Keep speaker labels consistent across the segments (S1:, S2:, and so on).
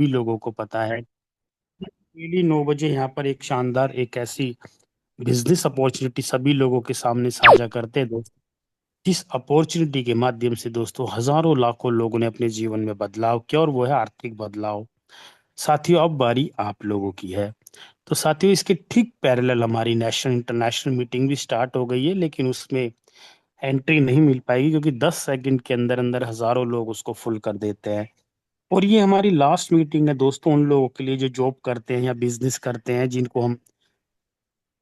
S1: सभी लोगों को पता है। डेली 9 बजे यहाँ पर एक शानदार एक ऐसी बिजनेस अपॉर्चुनिटी सभी लोगों के सामने साझा करते हैं दोस्तों। जिस अपॉर्चुनिटी के माध्यम से दोस्तों हजारों लाखों लोगों ने अपने जीवन में बदलाव किया, और वो है आर्थिक बदलाव। साथियों, अब बारी आप लोगों की है। तो साथियों, इसके ठीक पैरेलल हमारी नेशनल इंटरनेशनल मीटिंग भी स्टार्ट हो गई है, लेकिन उसमें एंट्री नहीं मिल पाएगी क्योंकि 10 सेकंड के अंदर अंदर हजारों लोग उसको फुल कर देते हैं। और ये हमारी लास्ट मीटिंग है दोस्तों उन लोगों के लिए जो जॉब करते हैं या बिजनेस करते हैं, जिनको हम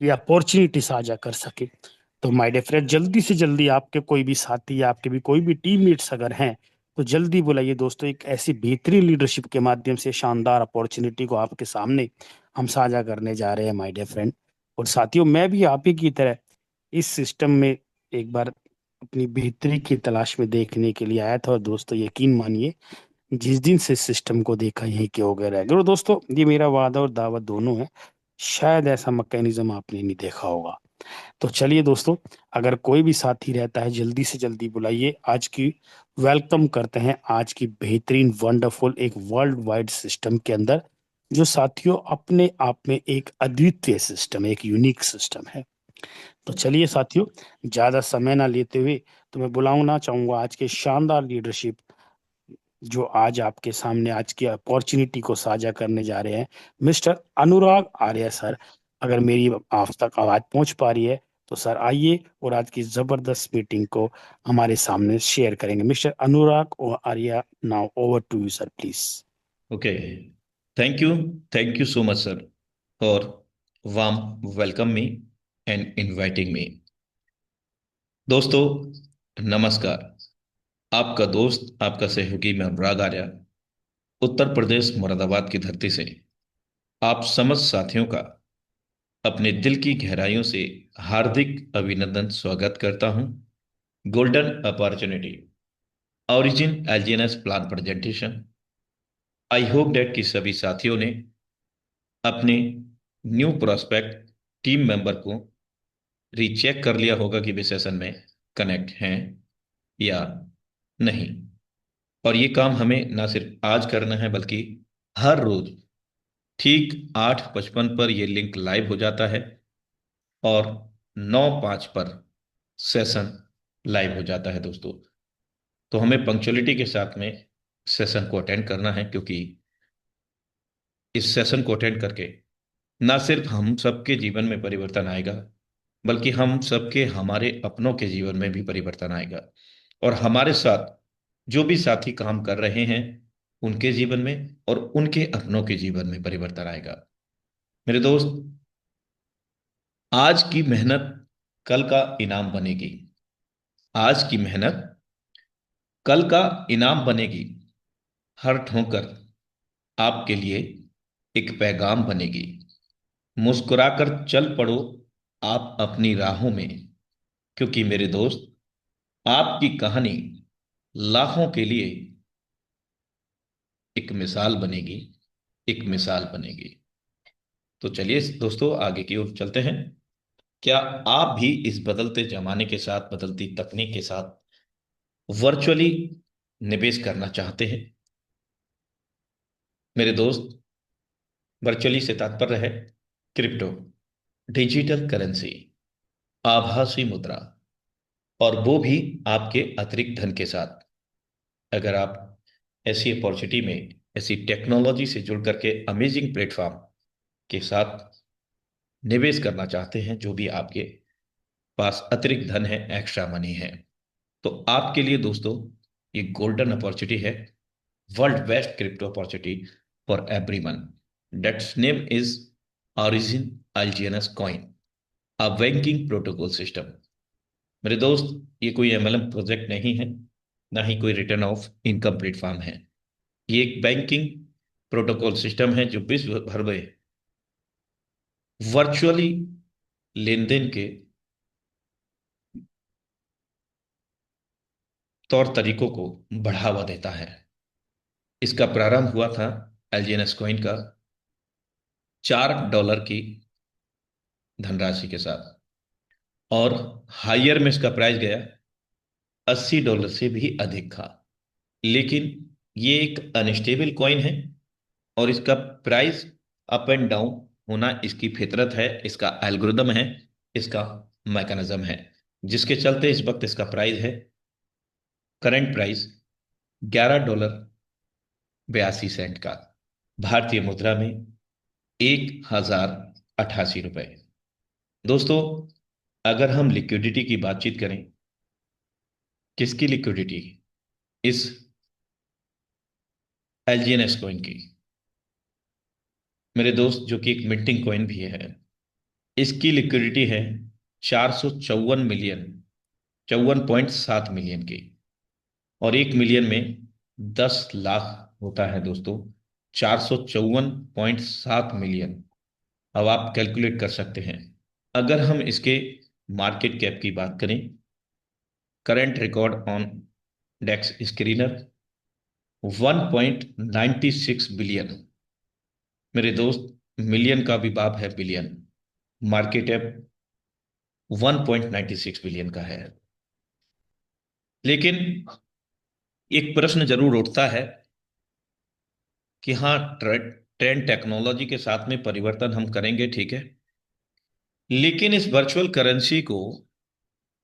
S1: ये अपॉर्चुनिटी साझा कर सके। तो माय डियर फ्रेंड, जल्दी से जल्दी आपके कोई भी साथी या आपके भी कोई भी टीममेट्स अगर हैं, तो जल्दी बुलाइए दोस्तों। एक ऐसी बेहतरीन लीडरशिप के माध्यम से शानदार अपॉर्चुनिटी को आपके सामने हम साझा करने जा रहे हैं माय डियर फ्रेंड। और साथियों, मैं भी आप ही की तरह इस सिस्टम में एक बार अपनी बेहतरी की तलाश में देखने के लिए आया था, और दोस्तों यकीन मानिए, जिस दिन से सिस्टम को देखा यहीं के हो गए रह गए। और दोस्तों, ये मेरा वादा और दावत दोनों है। शायद ऐसा मैकेनिज्म आपने नहीं देखा होगा। तो चलिए दोस्तों, अगर कोई भी साथी रहता है जल्दी से जल्दी बुलाइए। आज की वेलकम करते हैं आज की बेहतरीन वंडरफुल एक वर्ल्ड वाइड सिस्टम के अंदर, जो साथियों अपने आप में एक अद्वितीय सिस्टम, एक यूनिक सिस्टम है। तो चलिए साथियों, ज्यादा समय ना लेते हुए तो मैं बुलाना चाहूंगा आज के शानदार लीडरशिप, जो आज आपके सामने आज की अपॉर्चुनिटी को साझा करने जा रहे हैं, मिस्टर अनुराग आर्य सर। अगर मेरी आप तक आवाज पहुंच पा रही है तो सर आइए और आज की जबरदस्त मीटिंग को हमारे सामने शेयर करेंगे। मिस्टर अनुराग और Arya, now over to you sir, please.
S2: Okay. Thank you. Thank you so much, sir, for warm welcome me and inviting me. दोस्तों, नमस्कार। आपका दोस्त, आपका सहयोगी मैं अनुराग आर्या, उत्तर प्रदेश मुरादाबाद की धरती से आप समस्त साथियों का अपने दिल की गहराइयों से हार्दिक अभिनंदन स्वागत करता हूं। Golden opportunity origin LGNS plan presentation. I hope that कि सभी साथियों ने अपने न्यू प्रोस्पेक्ट टीम मेंबर को रीचेक कर लिया होगा कि वे सेशन में कनेक्ट हैं या नहीं। और ये काम हमें ना सिर्फ आज करना है, बल्कि हर रोज ठीक 8:55 पर यह लिंक लाइव हो जाता है और 9:05 पर सेशन लाइव हो जाता है दोस्तों। तो हमें पंक्चुअलिटी के साथ में सेशन को अटेंड करना है, क्योंकि इस सेशन को अटेंड करके ना सिर्फ हम सबके जीवन में परिवर्तन आएगा, बल्कि हम सबके हमारे अपनों के जीवन में भी परिवर्तन आएगा। और हमारे साथ जो भी साथी काम कर रहे हैं उनके जीवन में और उनके अपनों के जीवन में परिवर्तन आएगा। मेरे दोस्त, आज की मेहनत कल का इनाम बनेगी। आज की मेहनत कल का इनाम बनेगी। हर ठोकर आपके लिए एक पैगाम बनेगी। मुस्कुराकर चल पड़ो आप अपनी राहों में, क्योंकि मेरे दोस्त, आपकी कहानी लाखों के लिए एक मिसाल बनेगी। एक मिसाल बनेगी। तो चलिए दोस्तों, आगे की ओर चलते हैं। क्या आप भी इस बदलते जमाने के साथ, बदलती तकनीक के साथ वर्चुअली निवेश करना चाहते हैं? मेरे दोस्त, वर्चुअली से तात्पर्य है क्रिप्टो, डिजिटल करेंसी, आभासी मुद्रा, और वो भी आपके अतिरिक्त धन के साथ। अगर आप ऐसी अपॉर्चुनिटी में, ऐसी टेक्नोलॉजी से जुड़ करके अमेजिंग प्लेटफॉर्म के साथ निवेश करना चाहते हैं, जो भी आपके पास अतिरिक्त धन है, एक्स्ट्रा मनी है, तो आपके लिए दोस्तों ये गोल्डन अपॉर्चुनिटी है। World best crypto opportunity for everyone. That's name is origin एलजीएनएस coin, a banking protocol system. मेरे दोस्त, ये कोई एमएलएम प्रोजेक्ट नहीं है, ना ही कोई रिटर्न ऑफ इनकम प्लेटफॉर्म है। ये एक बैंकिंग प्रोटोकॉल सिस्टम है जो विश्व भर में वर्चुअली लेन देन के तौर तरीकों को बढ़ावा देता है। इसका प्रारंभ हुआ था एलजीएनएस कॉइन का $4 की धनराशि के साथ, और हायर में इसका प्राइस गया $80 से भी अधिक था। लेकिन ये एक अनस्टेबल कॉइन है, और इसका प्राइस अप एंड डाउन होना इसकी फितरत है, इसका एल्गोरिदम है, इसका मैकेनिज्म है, जिसके चलते इस वक्त इसका प्राइस है, करंट प्राइस $11.82 का, भारतीय मुद्रा में 1,088 रुपए। दोस्तों, अगर हम लिक्विडिटी की बातचीत करें, किसकी लिक्विडिटी? इस एलजीएनएस कॉइन की, मेरे दोस्त, जो कि एक मिंटिंग कॉइन भी है। इसकी लिक्विडिटी है 454 मिलियन, 54.7 मिलियन की। और 1 मिलियन में 10 लाख होता है दोस्तों, 454.7 मिलियन। अब आप कैलकुलेट कर सकते हैं। अगर हम इसके मार्केट कैप की बात करें, current record on Dex Screener 1.96 billion. मेरे दोस्त, मिलियन का भी बाप है बिलियन। मार्केट कैप 1.96 बिलियन का है। लेकिन एक प्रश्न जरूर उठता है कि हाँ, ट्रेंड टेक्नोलॉजी के साथ में परिवर्तन हम करेंगे, ठीक है, लेकिन इस वर्चुअल करेंसी को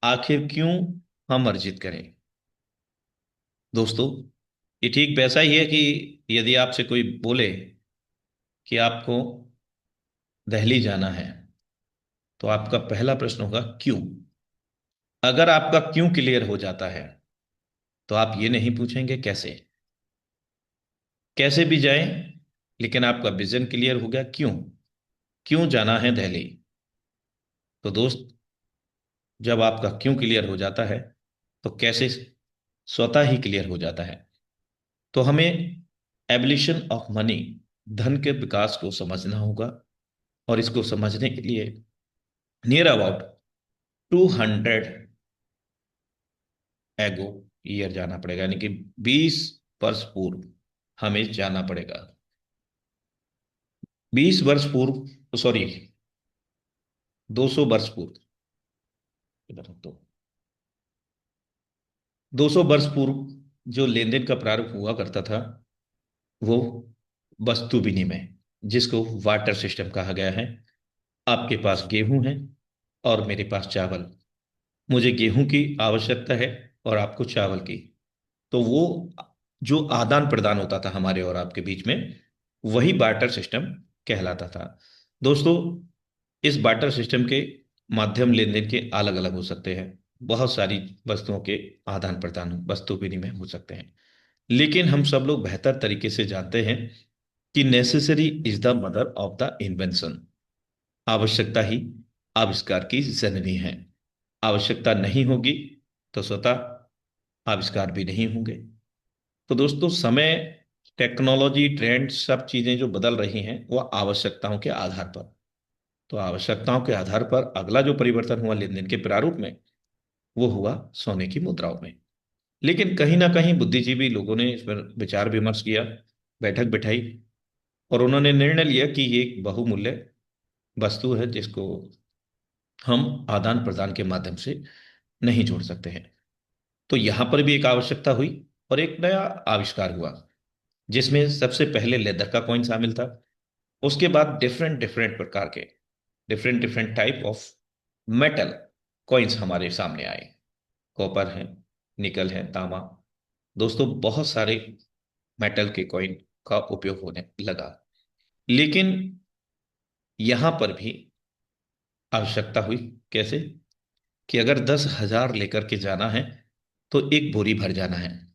S2: आखिर क्यों हम अर्जित करें? दोस्तों, ये ठीक वैसा ही है कि यदि आपसे कोई बोले कि आपको दिल्ली जाना है, तो आपका पहला प्रश्न होगा क्यों। अगर आपका क्यों क्लियर हो जाता है, तो आप ये नहीं पूछेंगे कैसे। कैसे भी जाएं, लेकिन आपका विजन क्लियर हो गया, क्यों क्यों जाना है दिल्ली। तो दोस्त, जब आपका क्यों क्लियर हो जाता है, तो कैसे स्वतः ही क्लियर हो जाता है। तो हमें एवोल्यूशन ऑफ मनी, धन के विकास को समझना होगा। और इसको समझने के लिए नियर अबाउट 200 एगो ईयर जाना पड़ेगा, यानी कि 20 वर्ष पूर्व हमें जाना पड़ेगा। 20 वर्ष पूर्व, सॉरी, 200 वर्ष पूर्व, इधर तो 200 वर्ष पूर्व जो लेन देन का प्रारंभ हुआ करता था, वो वस्तु विनिमय, जिसको वाटर सिस्टम कहा गया है। आपके पास गेहूं है और मेरे पास चावल। मुझे गेहूं की आवश्यकता है और आपको चावल की। तो वो जो आदान प्रदान होता था हमारे और आपके बीच में, वही बार्टर सिस्टम कहलाता था। दोस्तों, इस बार्टर सिस्टम के माध्यम लेन देन के अलग अलग हो सकते हैं। बहुत सारी वस्तुओं के आदान प्रदान, वस्तु विनिमय हो सकते हैं। लेकिन हम सब लोग बेहतर तरीके से जानते हैं कि necessary is the mother of the invention. आवश्यकता ही आविष्कार की जननी है। आवश्यकता नहीं होगी तो स्वतः आविष्कार भी नहीं होंगे। तो दोस्तों, समय, टेक्नोलॉजी, ट्रेंड, सब चीजें जो बदल रही हैं, वो आवश्यकताओं के आधार पर। तो आवश्यकताओं के आधार पर अगला जो परिवर्तन हुआ लेन देन के प्रारूप में, वो हुआ सोने की मुद्राओं में। लेकिन कहीं ना कहीं बुद्धिजीवी लोगों ने इस पर विचार विमर्श किया, बैठक बिठाई, और उन्होंने निर्णय लिया कि ये एक बहुमूल्य वस्तु है, जिसको हम आदान प्रदान के माध्यम से नहीं जोड़ सकते हैं। तो यहां पर भी एक आवश्यकता हुई और एक नया आविष्कार हुआ, जिसमें सबसे पहले लेदर का कॉइन शामिल था। उसके बाद डिफरेंट डिफरेंट प्रकार के, different different type of metal coins हमारे सामने आए। कॉपर है, निकल है, तांबा। दोस्तों, बहुत सारे मेटल के कॉइन का उपयोग होने लगा। लेकिन यहां पर भी आवश्यकता हुई। कैसे? कि अगर 10,000 लेकर के जाना है, तो एक बोरी भर जाना है।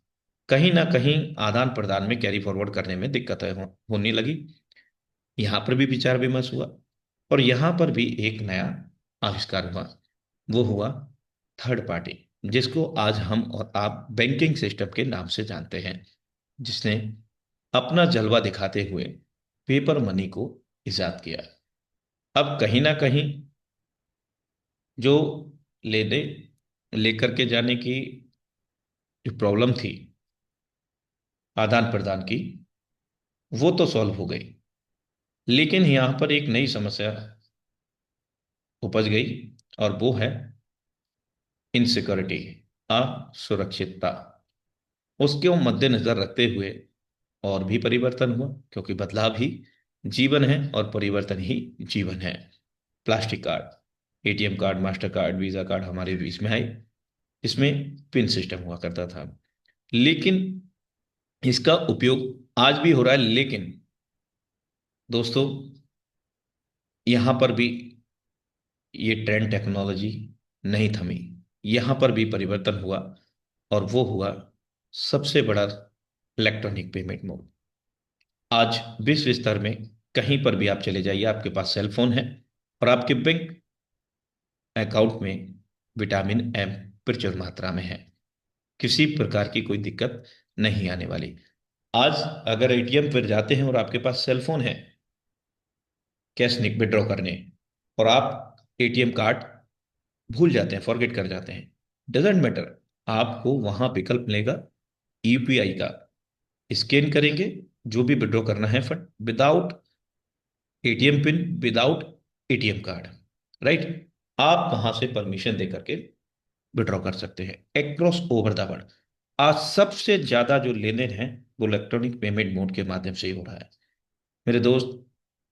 S2: कहीं ना कहीं आदान प्रदान में, कैरी फॉरवर्ड करने में दिक्कतें होने लगी। यहां पर भी विचार विमर्श हुआ, और यहां पर भी एक नया आविष्कार हुआ। वो हुआ थर्ड पार्टी, जिसको आज हम और आप बैंकिंग सिस्टम के नाम से जानते हैं, जिसने अपना जलवा दिखाते हुए पेपर मनी को इजाद किया। अब कहीं ना कहीं जो लेने लेकर के जाने की जो प्रॉब्लम थी आदान प्रदान की, वो तो सॉल्व हो गई। लेकिन यहां पर एक नई समस्या उपज गई, और वो है इनसिक्योरिटी, असुरक्षितता। उसके मद्देनजर रखते हुए और भी परिवर्तन हुआ, क्योंकि बदलाव ही जीवन है और परिवर्तन ही जीवन है। Plastic card, ATM card, master card, visa card हमारे बीच में आए। इसमें पिन सिस्टम हुआ करता था, लेकिन इसका उपयोग आज भी हो रहा है। लेकिन दोस्तों, यहां पर भी ये ट्रेंड टेक्नोलॉजी नहीं थमी। यहां पर भी परिवर्तन हुआ, और वो हुआ सबसे बड़ा इलेक्ट्रॉनिक पेमेंट मोड। आज विश्व स्तर में कहीं पर भी आप चले जाइए, आपके पास सेल फोन है और आपके बैंक अकाउंट में विटामिन एम प्रचुर मात्रा में है। किसी प्रकार की कोई दिक्कत नहीं आने वाली। आज अगर एटीएम पर जाते हैं और आपके पास सेल फोन है कैश विड्रॉ करने, और आप एटीएम कार्ड भूल जाते हैं, फॉरगेट कर जाते हैं, डजेंट मैटर, आपको वहां विकल्प मिलेगा यूपीआई का। स्कैन करेंगे जो भी विड्रॉ करना है fund, without ATM pin, without ATM card, right. आप वहां से परमिशन दे करके विड्रॉ कर सकते हैं एक्रॉस ओवर द वर्ल्ड। आज सबसे ज्यादा जो लेन देन है वो इलेक्ट्रॉनिक पेमेंट मोड के माध्यम से ही हो रहा है मेरे दोस्त।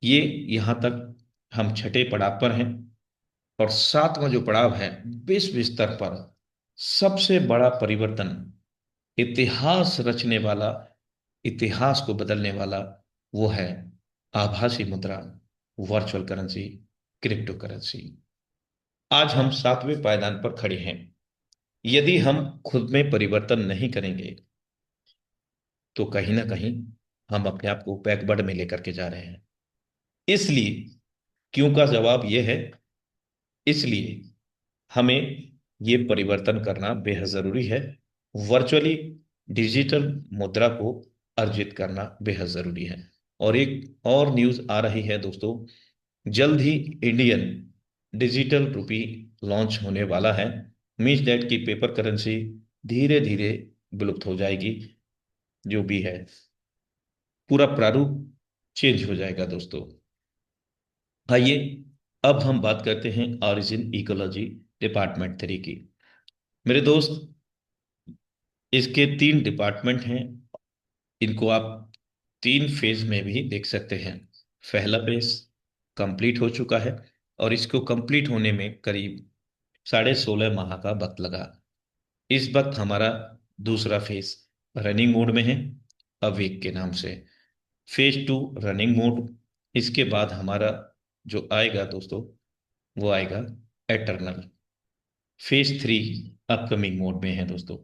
S2: ये यहां तक हम छठे पड़ाव पर हैं, और सातवां जो पड़ाव है, विश्व स्तर पर सबसे बड़ा परिवर्तन, इतिहास रचने वाला, इतिहास को बदलने वाला, वो है आभासी मुद्रा, वर्चुअल करेंसी, क्रिप्टो करेंसी। आज हम सातवें पायदान पर खड़े हैं। यदि हम खुद में परिवर्तन नहीं करेंगे तो कहीं ना कहीं हम अपने आप को बैकवर्ड में लेकर के जा रहे हैं। इसलिए क्यों का जवाब यह है, इसलिए हमें ये परिवर्तन करना बेहद जरूरी है। वर्चुअली डिजिटल मुद्रा को अर्जित करना बेहद जरूरी है। और एक और न्यूज आ रही है दोस्तों, जल्द ही इंडियन डिजिटल रुपी लॉन्च होने वाला है। मीन्स दैट की पेपर करेंसी धीरे धीरे विलुप्त हो जाएगी। जो भी है पूरा प्रारूप चेंज हो जाएगा दोस्तों। आइए अब हम बात करते हैं ऑरिजिन इकोलॉजी डिपार्टमेंट 3 की। मेरे दोस्त, इसके 3 डिपार्टमेंट हैं। इनको आप 3 फेज में भी देख सकते हैं। पहला फेज कंप्लीट हो चुका है, और इसको कंप्लीट होने में करीब 16.5 माह का वक्त लगा। इस वक्त हमारा दूसरा फेज रनिंग मोड में है, अवेक के नाम से। Phase 2 running mode. इसके बाद हमारा जो आएगा दोस्तों, वो आएगा एटर्नल। फेज 3 अपकमिंग मोड में है दोस्तों।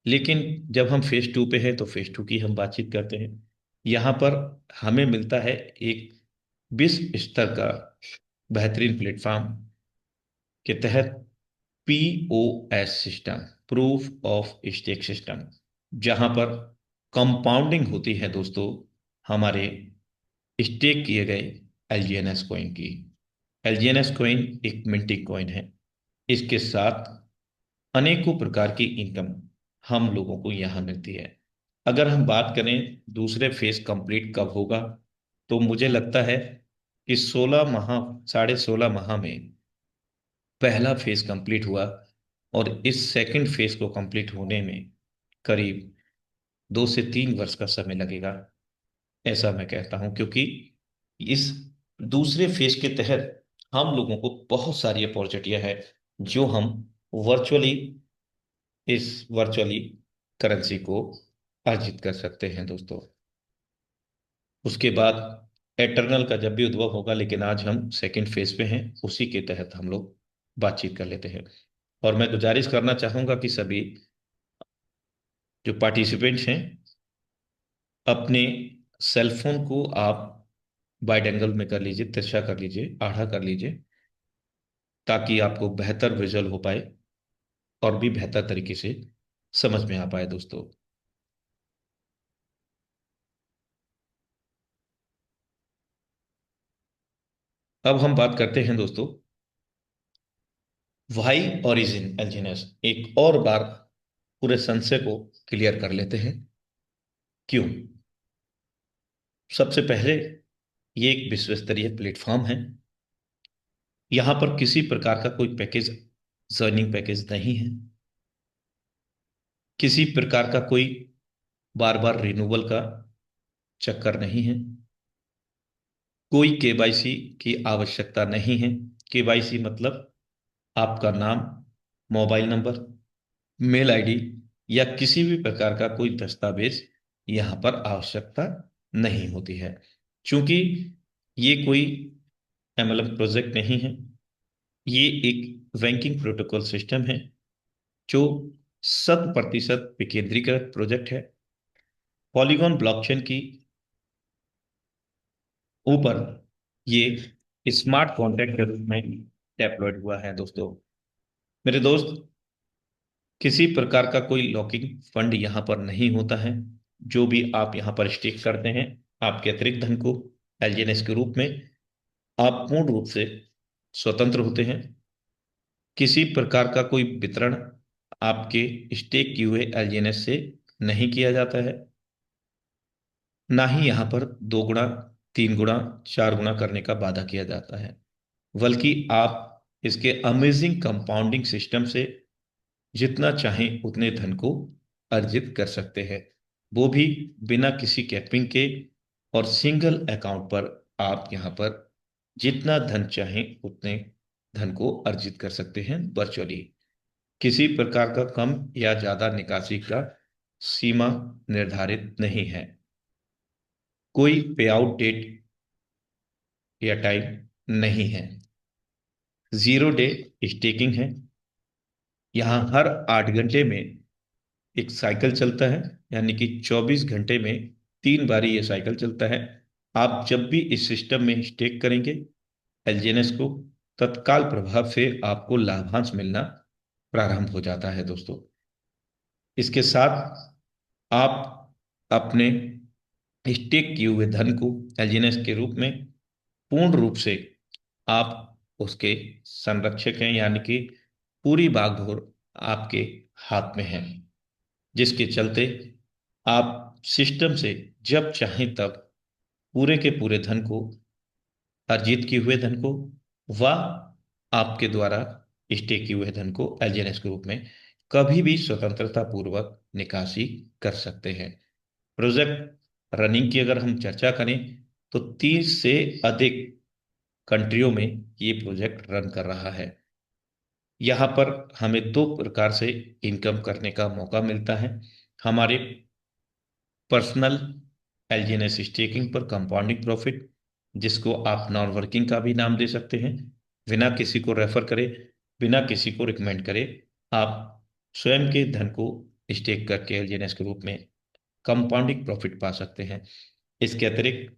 S2: लेकिन जब हम फेज 2 पे हैं तो फेज 2 की हम बातचीत करते हैं। यहाँ पर हमें मिलता है एक विश्व स्तर का बेहतरीन प्लेटफॉर्म के तहत POS system, proof of stake system, जहां पर कंपाउंडिंग होती है दोस्तों हमारे स्टेक किए गए एलजीएनएस कॉइन की। एलजीएनएस कॉइन एक मिंटिंग कॉइन है। इसके साथ अनेकों प्रकार की इनकम हम लोगों को यहाँ मिलती है। अगर हम बात करें दूसरे फेज कंप्लीट कब होगा, तो मुझे लगता है कि 16 माह, 16.5 माह में पहला फेज कंप्लीट हुआ, और इस सेकंड फेज को कंप्लीट होने में करीब 2 से 3 वर्ष का समय लगेगा, ऐसा मैं कहता हूं। क्योंकि इस दूसरे फेज के तहत हम लोगों को बहुत सारी अपॉर्चुनिटियां हैं, जो हम वर्चुअली इस वर्चुअली करेंसी को अर्जित कर सकते हैं दोस्तों। उसके बाद एटर्नल का जब भी उद्भव होगा, लेकिन आज हम सेकंड फेज पे हैं, उसी के तहत हम लोग बातचीत कर लेते हैं। और मैं गुजारिश करना चाहूंगा कि सभी जो पार्टिसिपेंट्स हैं, अपने सेल फोन को आप वाइड एंगल में कर लीजिए, तिरछा कर लीजिए, आड़ा कर लीजिए, ताकि आपको बेहतर विजुअल हो पाए और भी बेहतर तरीके से समझ में आ पाए दोस्तों। अब हम बात करते हैं दोस्तों वाई ओरिजिन एलजीएनएस। एक और बार पूरे संशय को क्लियर कर लेते हैं। क्यों? सबसे पहले, ये एक विश्व स्तरीय प्लेटफॉर्म है। यहां पर किसी प्रकार का कोई पैकेज, ज्वाइनिंग पैकेज नहीं है। किसी प्रकार का कोई बार बार रिन्यूअल का चक्कर नहीं है, कोई केवाईसी की आवश्यकता नहीं है। केवाईसी मतलब आपका नाम, मोबाइल नंबर, मेल आईडी या किसी भी प्रकार का कोई दस्तावेज यहाँ पर आवश्यकता नहीं होती है। चूंकि ये कोई एमएलएम प्रोजेक्ट नहीं है, ये एक बैंकिंग प्रोटोकॉल सिस्टम है जो 100% विकेंद्रीकृत प्रोजेक्ट है। पॉलीगॉन ब्लॉकचेन की ऊपर ये स्मार्ट कॉन्ट्रैक्ट के रूप में डेप्लॉयड हुआ है दोस्तों। मेरे दोस्त, किसी प्रकार का कोई लॉकिंग फंड यहाँ पर नहीं होता है। जो भी आप यहाँ पर स्टेक करते हैं, आपके अतिरिक्त धन को एलजीएनएस के रूप में, आप पूर्ण रूप से स्वतंत्र होते हैं। किसी प्रकार का कोई वितरण आपके स्टेक किए हुए एलजीएनएस से नहीं किया जाता है। ना ही यहाँ पर 2 गुना, 3 गुना, 4 गुना करने का वादा किया जाता है, बल्कि आप इसके अमेजिंग कंपाउंडिंग सिस्टम से जितना चाहें उतने धन को अर्जित कर सकते हैं, वो भी बिना किसी कैपिंग के। और सिंगल अकाउंट पर आप यहाँ पर जितना धन चाहें उतने धन को अर्जित कर सकते हैं वर्चुअली। किसी प्रकार का कम या ज्यादा निकासी का सीमा निर्धारित नहीं है। कोई पे आउट डेट या टाइम नहीं है। 0 डे स्टेकिंग है। यहाँ हर 8 घंटे में एक साइकिल चलता है, यानी कि 24 घंटे में 3 बारी ये साइकिल चलता है। आप जब भी इस सिस्टम में स्टेक करेंगे एलजीएनएस को, तत्काल प्रभाव से आपको लाभांश मिलना प्रारंभ हो जाता है दोस्तों। इसके साथ आप अपने स्टेक किए हुए धन को एलजीएनएस के रूप में पूर्ण रूप से आप उसके संरक्षक हैं, यानी कि पूरी बागडोर आपके हाथ में है। जिसके चलते आप सिस्टम से जब चाहें तब पूरे के पूरे धन को, अर्जित किए हुए धन को, व आपके द्वारा स्टे किए हुए धन को एलजीएनएस के रूप में कभी भी स्वतंत्रता पूर्वक निकासी कर सकते हैं। प्रोजेक्ट रनिंग की अगर हम चर्चा करें तो 30 से अधिक कंट्रियों में ये प्रोजेक्ट रन कर रहा है। यहाँ पर हमें 2 प्रकार से इनकम करने का मौका मिलता है। हमारे पर्सनल एलजीएनएस स्टेकिंग पर कंपाउंडिंग प्रॉफिट, जिसको आप नॉन वर्किंग का भी नाम दे सकते हैं। बिना किसी को रेफर करे, बिना किसी को रिकमेंड करे, आप स्वयं के धन को स्टेक करके एलजीएनएस के रूप में कंपाउंडिंग प्रॉफिट पा सकते हैं। इसके अतिरिक्त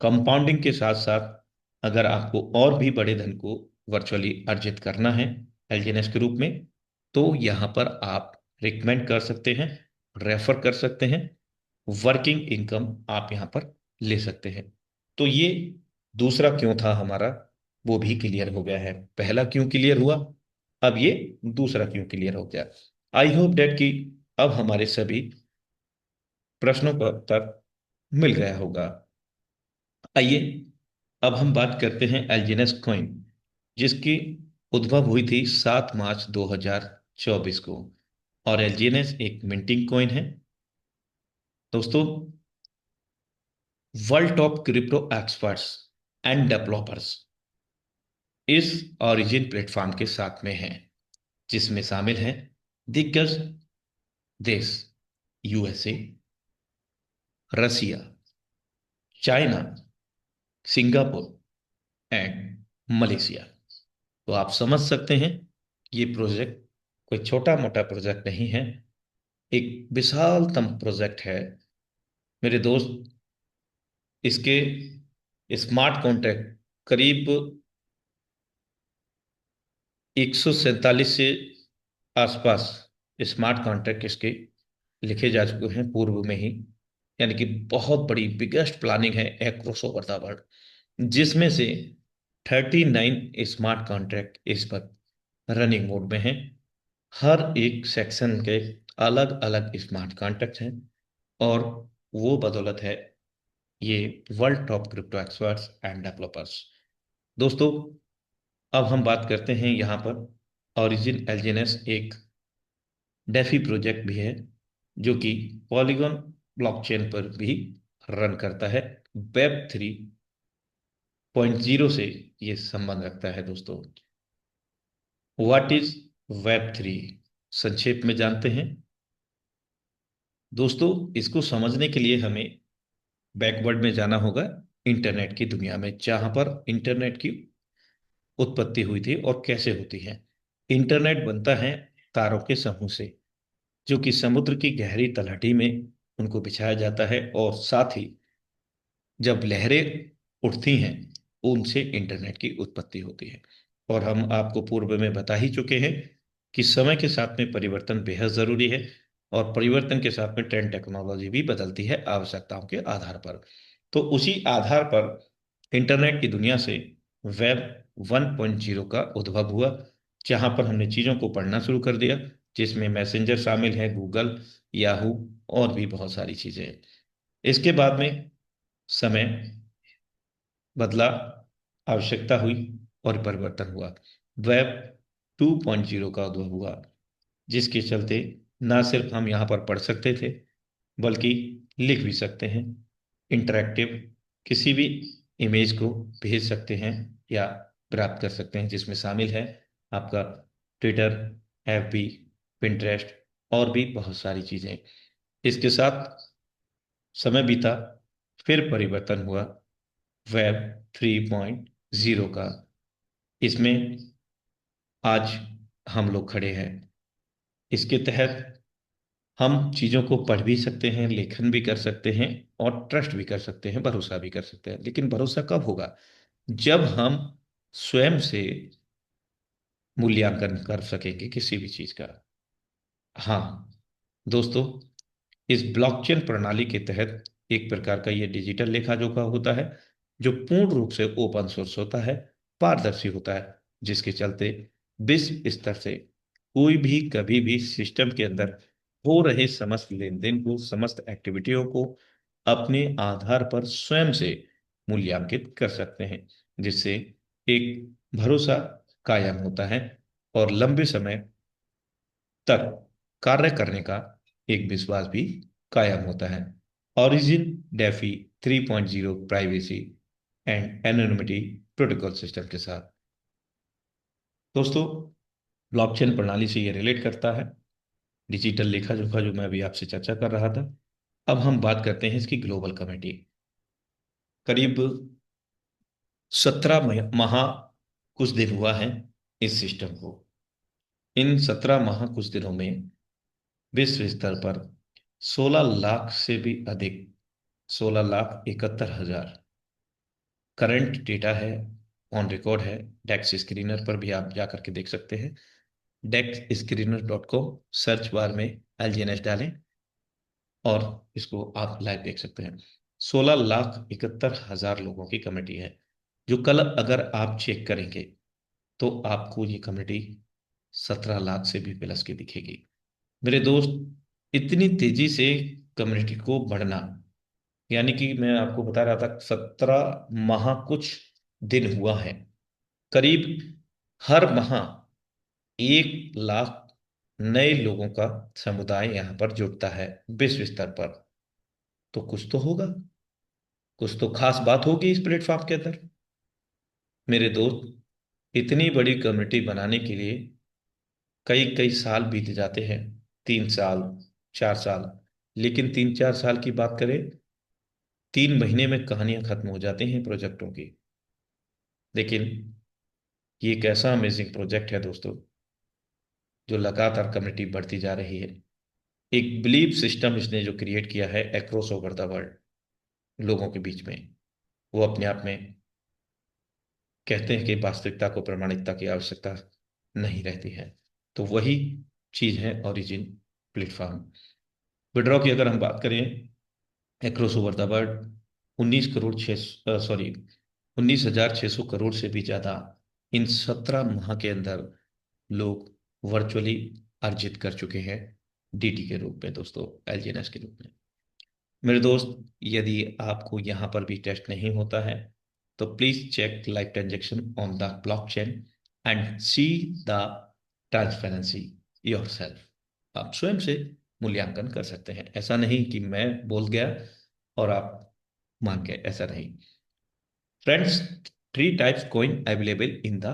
S2: कंपाउंडिंग के साथ साथ अगर आपको और भी बड़े धन को वर्चुअली अर्जित करना है एलजीएनएस के रूप में, तो यहाँ पर आप रिकमेंड कर सकते हैं, रेफर कर सकते हैं, वर्किंग इनकम आप यहां पर ले सकते हैं। तो ये दूसरा क्यों था हमारा, वो भी क्लियर हो गया है। पहला क्यों क्लियर हुआ, अब ये दूसरा क्यों क्लियर हो गया। आई होप डेट कि अब हमारे सभी प्रश्नों का उत्तर मिल गया होगा। आइए अब हम बात करते हैं एलजीएनएस कॉइन, जिसकी उद्भव हुई थी 7 मार्च 2024 को। और एलजीएनएस एक मिंटिंग कॉइन है दोस्तों। World of crypto experts and developers इस ओरिजिन प्लेटफॉर्म के साथ में हैं, जिसमें शामिल हैं दिग्गज देश, USA, Russia, China, Singapore and Malaysia. तो आप समझ सकते हैं ये प्रोजेक्ट कोई छोटा मोटा प्रोजेक्ट नहीं है, एक विशालतम प्रोजेक्ट है मेरे दोस्त। इसके स्मार्ट कॉन्ट्रैक्ट करीब 147 से आसपास स्मार्ट कॉन्ट्रैक्ट इसके लिखे जा चुके हैं पूर्व में ही। यानी कि बहुत बड़ी बिगेस्ट प्लानिंग है एक्रॉस ओवर द वर्ल्ड, जिसमें से 39 स्मार्ट कॉन्ट्रैक्ट इस वक्त रनिंग मोड में हैं। हर एक सेक्शन के अलग अलग स्मार्ट कॉन्ट्रैक्ट हैं, और वो बदौलत है ये world top crypto experts and developers. दोस्तों, अब हम बात करते हैं यहाँ पर ओरिजिन एलजीएनएस एक डेफी प्रोजेक्ट भी है, जो कि पॉलीगॉन ब्लॉकचेन पर भी रन करता है। Web 3.0 से ये संबंध रखता है दोस्तों। What is Web 3? संक्षेप में जानते हैं दोस्तों। इसको समझने के लिए हमें बैकवर्ड में जाना होगा, इंटरनेट की दुनिया में, जहां पर इंटरनेट की उत्पत्ति हुई थी और कैसे होती है। इंटरनेट बनता है तारों के समूह से, जो कि समुद्र की गहरी तलहटी में उनको बिछाया जाता है, और साथ ही जब लहरें उठती हैं उनसे इंटरनेट की उत्पत्ति होती है। और हम आपको पूर्व में बता ही चुके हैं कि समय के साथ में परिवर्तन बेहद जरूरी है, और परिवर्तन के साथ में ट्रेंड टेक्नोलॉजी भी बदलती है आवश्यकताओं के आधार पर। तो उसी आधार पर इंटरनेट की दुनिया से Web 1.0 का उद्भव हुआ, जहां पर हमने चीजों को पढ़ना शुरू कर दिया, जिसमें मैसेंजर शामिल है, गूगल, याहू और भी बहुत सारी चीजें हैं। इसके बाद में समय बदला, आवश्यकता हुई और परिवर्तन हुआ। Web 2.0 का उद्भव हुआ, जिसके चलते ना सिर्फ हम यहाँ पर पढ़ सकते थे, बल्कि लिख भी सकते हैं। इंटरैक्टिव, किसी भी इमेज को भेज सकते हैं या प्राप्त कर सकते हैं, जिसमें शामिल है आपका ट्विटर, एफबी, पिंटरेस्ट और भी बहुत सारी चीजें। इसके साथ समय बीता, फिर परिवर्तन हुआ Web 3.0 का। इसमें आज हम लोग खड़े हैं। इसके तहत हम चीजों को पढ़ भी सकते हैं, लेखन भी कर सकते हैं और ट्रस्ट भी कर सकते हैं, भरोसा भी कर सकते हैं। लेकिन भरोसा कब होगा? जब हम स्वयं से मूल्यांकन कर सकेंगे किसी भी चीज का। हाँ दोस्तों, इस ब्लॉकचेन प्रणाली के तहत एक प्रकार का ये डिजिटल लेखा जोखा होता है, जो पूर्ण रूप से ओपन सोर्स होता है, पारदर्शी होता है, जिसके चलते विश्व स्तर से कोई भी कभी भी सिस्टम के अंदर हो रहे समस्त लेन देन को, समस्त एक्टिविटियों को अपने आधार पर स्वयं से मूल्यांकित कर सकते हैं, जिससे एक भरोसा कायम होता है और लंबे समय तक कार्य करने का एक विश्वास भी कायम होता है। Origin DeFi 3.0 privacy and anonymity protocol system के साथ दोस्तों, ब्लॉकचेन प्रणाली से ये रिलेट करता है डिजिटल लेखा जोखा, जो मैं अभी आपसे चर्चा कर रहा था। अब हम बात करते हैं इसकी ग्लोबल कमेटी। करीब 17 माह कुछ दिन हुआ है इस सिस्टम को। इन 17 माह कुछ दिनों में विश्व स्तर पर 16 लाख से भी अधिक, 16,71,000 करंट डेटा है, ऑन रिकॉर्ड है। डेक्स स्क्रीनर पर भी आप जा करके देख सकते हैं। DexScreener.com सर्च बार में LGNS डालें और इसको आप लाइव देख सकते हैं। 16,71,000 लोगों की कमेटी है, जो कल अगर आप चेक करेंगे तो आपको ये कमेटी 17 लाख से भी प्लस की दिखेगी। मेरे दोस्त, इतनी तेजी से कम्युनिटी को बढ़ना, यानी कि मैं आपको बता रहा था 17 माह कुछ दिन हुआ है। करीब हर माह 1 लाख नए लोगों का समुदाय यहाँ पर जुड़ता है विश्व स्तर पर। तो कुछ तो होगा, कुछ तो खास बात होगी इस प्लेटफॉर्म के अंदर। मेरे दोस्त, इतनी बड़ी कम्युनिटी बनाने के लिए कई कई साल बीत जाते हैं, 3 साल, 4 साल। लेकिन 3-4 साल की बात करें, 3 महीने में कहानियां खत्म हो जाती हैं प्रोजेक्टों की। लेकिन ये एक ऐसा अमेजिंग प्रोजेक्ट है दोस्तों, जो लगातार कम्युनिटी बढ़ती जा रही है। एक बिलीव सिस्टम इसने जो क्रिएट किया है अक्रॉस ओवर द वर्ल्ड लोगों के बीच में, वो अपने आप में कहते हैं कि वास्तविकता को प्रमाणिकता की आवश्यकता नहीं रहती है। तो वही चीज है ओरिजिन प्लेटफॉर्म। विड्रॉ की अगर हम बात करें across over the world, 19,600 crore से भी ज्यादा इन 17 माह के अंदर लोग वर्चुअली अर्जित कर चुके हैं, डीटी के रूप में दोस्तों, एलजीएनएस के रूप में। मेरे दोस्त, यदि आपको यहाँ पर भी टेस्ट नहीं होता है, तो please check live transaction on the blockchain and see the transparency yourself. आप स्वयं से मूल्यांकन कर सकते हैं। ऐसा नहीं कि मैं बोल गया और आप मांग है, ऐसा नहीं। Friends, three types coin available in the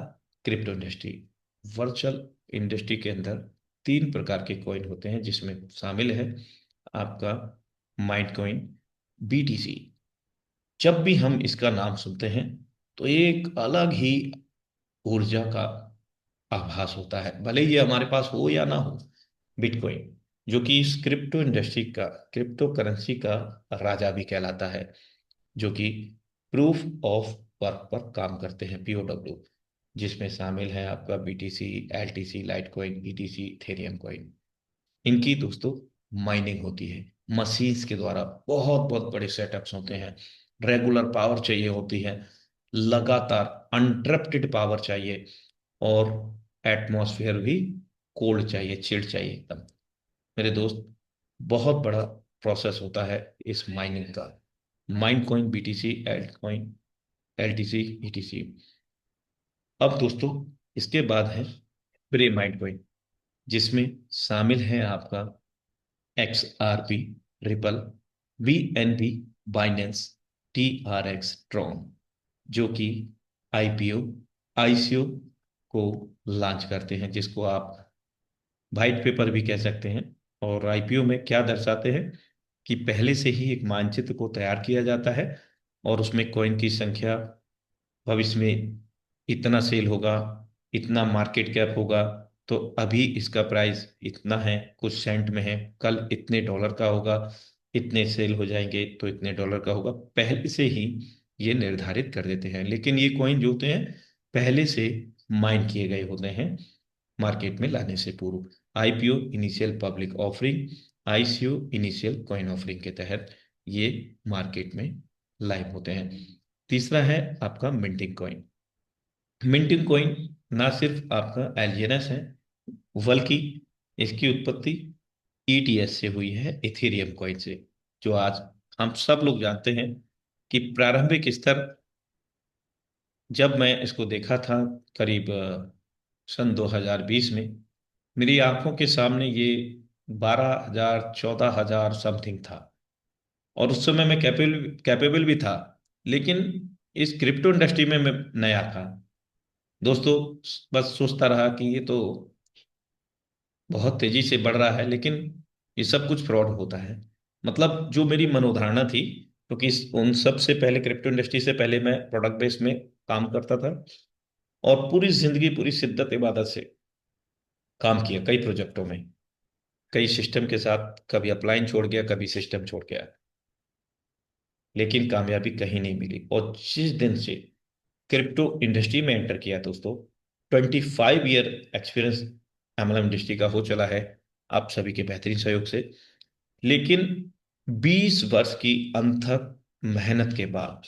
S2: crypto industry. Virtual industry के अंदर तीन प्रकार के कॉइन होते हैं, जिसमें शामिल है आपका माइंड कॉइन, बीटीसी। जब भी हम इसका नाम सुनते हैं तो एक अलग ही ऊर्जा का आभास होता है, भले ये हमारे पास हो या ना हो। बिटकॉइन, जो कि इस क्रिप्टो इंडस्ट्री का, क्रिप्टो करेंसी का राजा भी कहलाता है, जो कि प्रूफ ऑफ वर्क पर काम करते हैं, पीओडब्ल्यू, जिसमें शामिल है आपका BTC, LTC, Litecoin, etc, Ethereum coin. इनकी दोस्तों माइनिंग होती है मशीन्स के द्वारा। बहुत बहुत बड़े सेटअप्स होते हैं, रेगुलर पावर चाहिए होती है, लगातार अनटरप्टेड पावर चाहिए, और एटमॉस्फेयर भी कोल्ड चाहिए, चिल्ड चाहिए एकदम। मेरे दोस्त, बहुत बड़ा प्रोसेस होता है इस माइनिंग का। Mine coin, BTC, Alt coin, LTC, etc. अब दोस्तों, इसके बाद है प्री माइंड कॉइन, जिसमें शामिल है आपका XRP, ripple, BNB, Binance, TRX, Tron, जो कि आईपीओ, आईसीओ को लॉन्च करते हैं, जिसको आप वाइट पेपर भी कह सकते हैं। और आईपीओ में क्या दर्शाते हैं कि पहले से ही एक मानचित्र को तैयार किया जाता है, और उसमें कॉइन की संख्या, भविष्य में इतना सेल होगा, इतना मार्केट कैप होगा, तो अभी इसका प्राइस इतना है, कुछ सेंट में है, कल इतने डॉलर का होगा, इतने सेल हो जाएंगे तो इतने डॉलर का होगा, पहले से ही ये निर्धारित कर देते हैं। लेकिन ये कॉइन जो होते हैं पहले से माइन किए गए होते हैं मार्केट में लाने से पूर्व। IPO, initial public offering, ICO, initial coin offering के तहत ये मार्केट में लाइव होते हैं। तीसरा है आपका मिंटिंग कॉइन। मिंटिंग कॉइन ना सिर्फ आपका एलियनस है, बल्कि इसकी उत्पत्ति ईटीएस से हुई है, इथेरियम कॉइन से, जो आज हम सब लोग जानते हैं कि प्रारंभिक स्तर, जब मैं इसको देखा था करीब सन 2020 में, मेरी आंखों के सामने ये 12,000 14,000 समथिंग था, और उस समय मैं कैपेबल कैपेबल भी था। लेकिन इस क्रिप्टो इंडस्ट्री में मैं नया था दोस्तों, बस सोचता रहा कि ये तो बहुत तेजी से बढ़ रहा है, लेकिन ये सब कुछ फ्रॉड होता है। मतलब जो मेरी मनोधारणा थी, क्योंकि उन सब से पहले, क्रिप्टो इंडस्ट्री से पहले मैं प्रोडक्ट बेस में काम करता था, और पूरी जिंदगी पूरी शिद्दत इबादत से काम किया कई प्रोजेक्टों में, कई सिस्टम के साथ, कभी अपलाइन छोड़ गया, कभी सिस्टम छोड़ गया, लेकिन कामयाबी कहीं नहीं मिली। और जिस दिन से क्रिप्टो इंडस्ट्री में एंटर किया दोस्तों, 25 ईयर एक्सपीरियंस एमएलएम इंडस्ट्री का हो चला है, आप सभी के बेहतरीन सहयोग से। लेकिन 20 वर्ष की अथक मेहनत के बाद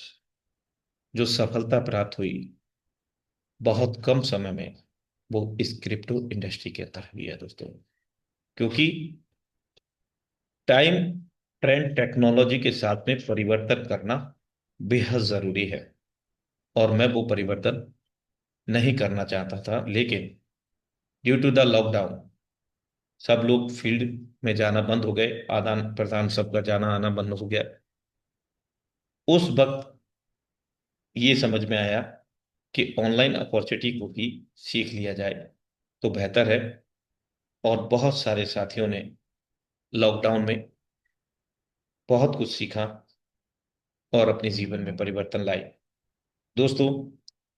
S2: जो सफलता प्राप्त हुई बहुत कम समय में, वो इस क्रिप्टो इंडस्ट्री के अंदर हुई है दोस्तों। क्योंकि टाइम, ट्रेंड, टेक्नोलॉजी के साथ में परिवर्तन करना बेहद जरूरी है, और मैं वो परिवर्तन नहीं करना चाहता था। लेकिन ड्यू टू द लॉकडाउन, सब लोग फील्ड में जाना बंद हो गए, आदान प्रदान सबका जाना आना बंद हो गया। उस वक्त ये समझ में आया कि ऑनलाइन अपॉर्चुनिटी को भी सीख लिया जाए तो बेहतर है। और बहुत सारे साथियों ने लॉकडाउन में बहुत कुछ सीखा और अपने जीवन में परिवर्तन लाए दोस्तों।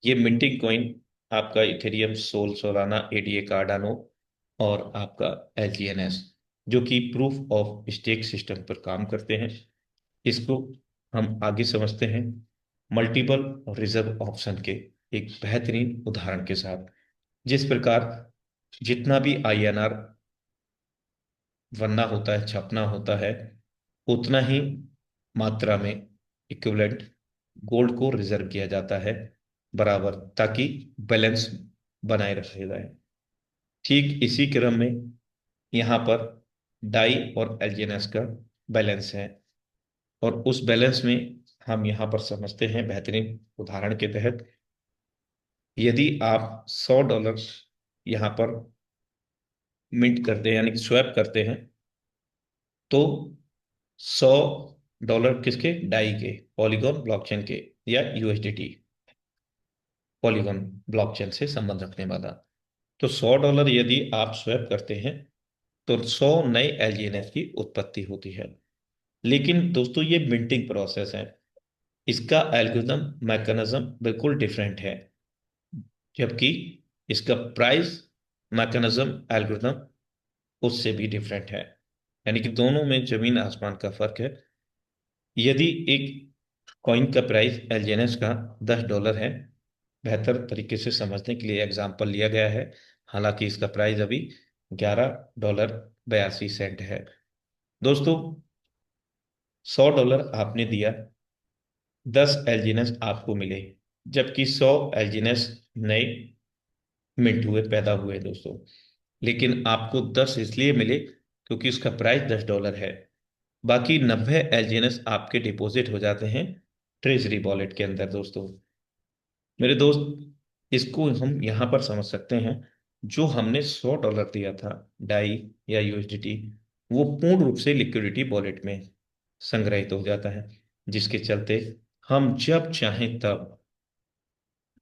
S2: ये मिंटिंग कॉइन आपका Ethereum, Sol, Solana, ADA, Cardano, और आपका एलजीएनएस, जो कि प्रूफ ऑफ स्टेक सिस्टम पर काम करते हैं, इसको हम आगे समझते हैं मल्टीपल रिजर्व ऑप्शन के एक बेहतरीन उदाहरण के साथ। जिस प्रकार जितना भी आईएनआर बनना होता है, छपना होता है, उतना ही मात्रा में इक्विवेलेंट गोल्ड को रिजर्व किया जाता है बराबर, ताकि बैलेंस बनाए रखा जाए। ठीक इसी क्रम में यहाँ पर डाई और एलजीएनएस का बैलेंस है, और उस बैलेंस में हम यहाँ पर समझते हैं बेहतरीन उदाहरण के तहत। यदि आप $100 यहाँ पर मिंट करते हैं, यानी कि स्वैप करते हैं, तो डॉलर किसके? डाई के, पॉलीगॉन ब्लॉकचेन के, या यूएसडीटी, पॉलीगॉन ब्लॉकचेन से संबंध रखने वाला। तो $100 यदि आप स्वैप करते हैं तो 100 नए एलजीएनएस की उत्पत्ति होती है। लेकिन दोस्तों ये मिंटिंग प्रोसेस है, इसका एल्गोरिथम मैकेनिज्म बिल्कुल डिफरेंट है, जबकि इसका प्राइस मैकेनिज्म एल्गोरिथम उससे भी डिफरेंट है। यानी कि दोनों में जमीन आसमान का फर्क है। यदि एक कॉइन का प्राइस एलजीएनएस का $10 है, बेहतर तरीके से समझने के लिए एग्जांपल लिया गया है, हालांकि इसका प्राइस अभी $11.82 है। दोस्तों, $100 आपने दिया, 10 एलजीएनएस आपको मिले, जबकि 100 एलजीएनएस नए मिंट हुए, पैदा हुए दोस्तों। लेकिन आपको 10 इसलिए मिले क्योंकि उसका प्राइस $10 है। बाकी 90 एलजीएनएस आपके डिपॉजिट हो जाते हैं ट्रेजरी वॉलेट के अंदर दोस्तों। मेरे दोस्त, इसको हम यहां पर समझ सकते हैं, जो हमने $100 दिया था डाई या यूएसडीटी, वो पूर्ण रूप से लिक्विडिटी वॉलेट में संग्रहित हो जाता है, जिसके चलते हम जब चाहें तब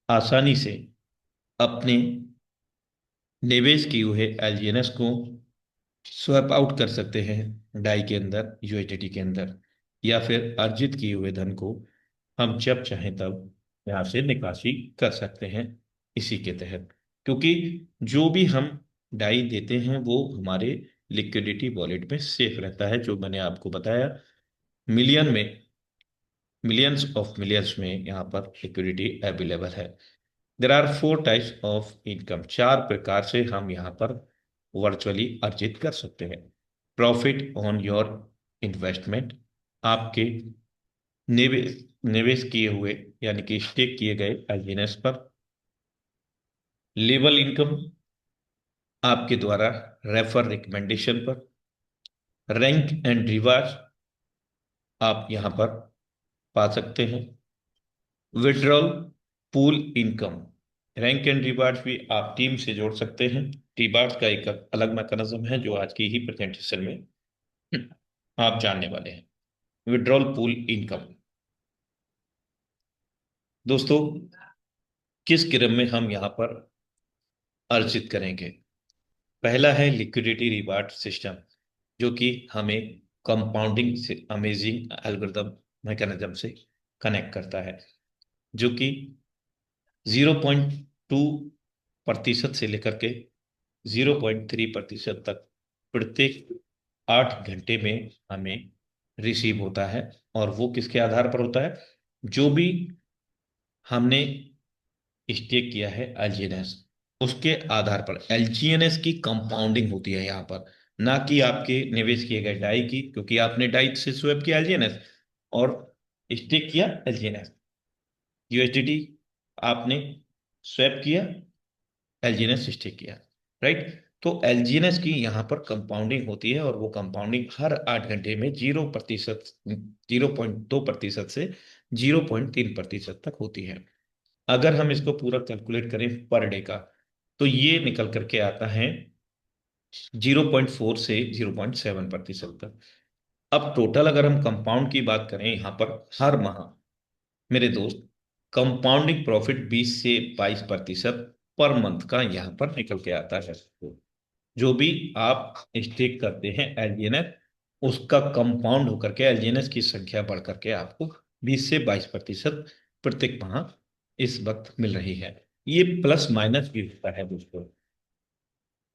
S2: आसानी से अपने निवेश किए हुए एलजीएनएस को स्वैप आउट कर सकते हैं डाई के अंदर, यूएसडीटी के अंदर, या फिर अर्जित किए हुए धन को हम जब चाहें तब यहाँ से निकासी कर सकते हैं इसी के तहत। क्योंकि जो भी हम डाई देते हैं वो हमारे लिक्विडिटी वॉलेट में सेफ रहता है, जो मैंने आपको बताया, मिलियन में, मिलियंस ऑफ मिलियंस में यहाँ पर लिक्विडिटी अवेलेबल है। There are 4 types of income, 4 प्रकार से हम यहाँ पर वर्चुअली अर्जित कर सकते हैं। प्रॉफिट ऑन योर इन्वेस्टमेंट, आपके निवेश निवेश किए हुए यानी कि स्टेक किए गए एलजीएनएस पर। लेवल इनकम, आपके द्वारा रेफर रिकमेंडेशन पर। रैंक एंड रिवार्ड, आप यहां पर पा सकते हैं। Withdrawal pool income, rank and reward भी आप टीम से जोड़ सकते हैं। रिवार्ड का एक अलग मैकेनिज्म है जो आज की ही प्रेजेंटेशन में आप जानने वाले हैं। विड्रॉल पूल इनकम, दोस्तों, किस क्रम में हम यहां पर अर्जित करेंगे? पहला है लिक्विडिटी रिवार्ड सिस्टम, जो कि हमें कंपाउंडिंग से अमेजिंग एल्गोरिथम मैकेनिज्म से कनेक्ट करता है, जो कि 0.2% से लेकर के 0.3% तक प्रत्येक 8 घंटे में हमें रिसीव होता है। और वो किसके आधार पर होता है? जो भी हमने स्टेक किया है एलजीएनएस, उसके आधार पर एलजीएनएस की कंपाउंडिंग होती है यहाँ पर, ना कि आपके निवेश किए गए डाई की, क्योंकि आपने डाई से स्वैप किया एलजीएनएस और स्टेक किया एलजीएनएस। यूएसडीटी आपने स्वैप किया, एलजीएनएस स्टेक किया, राइट? तो एलजीएनएस की यहाँ पर कंपाउंडिंग होती है, और वो कंपाउंडिंग हर 8 घंटे में 0%, 0.2% से 0.3% तक होती है। अगर हम इसको पूरा कैलकुलेट करें पर डे का, तो ये निकल करके आता है 0.4 से 0.7% तक। अब टोटल अगर हम कंपाउंड की बात करें यहाँ पर हर माह, मेरे दोस्त, कंपाउंडिंग प्रॉफिट 20 से 22% पर मंथ का यहाँ पर निकल के आता है। जो भी आप स्टेक करते हैं एलजीएनएस, उसका कंपाउंड होकर के एलजीएनएस की संख्या बढ़ करके आपको 20 से 22% प्रत्येक माह इस वक्त मिल रही है। ये प्लस माइनस भी होता है दोस्तों,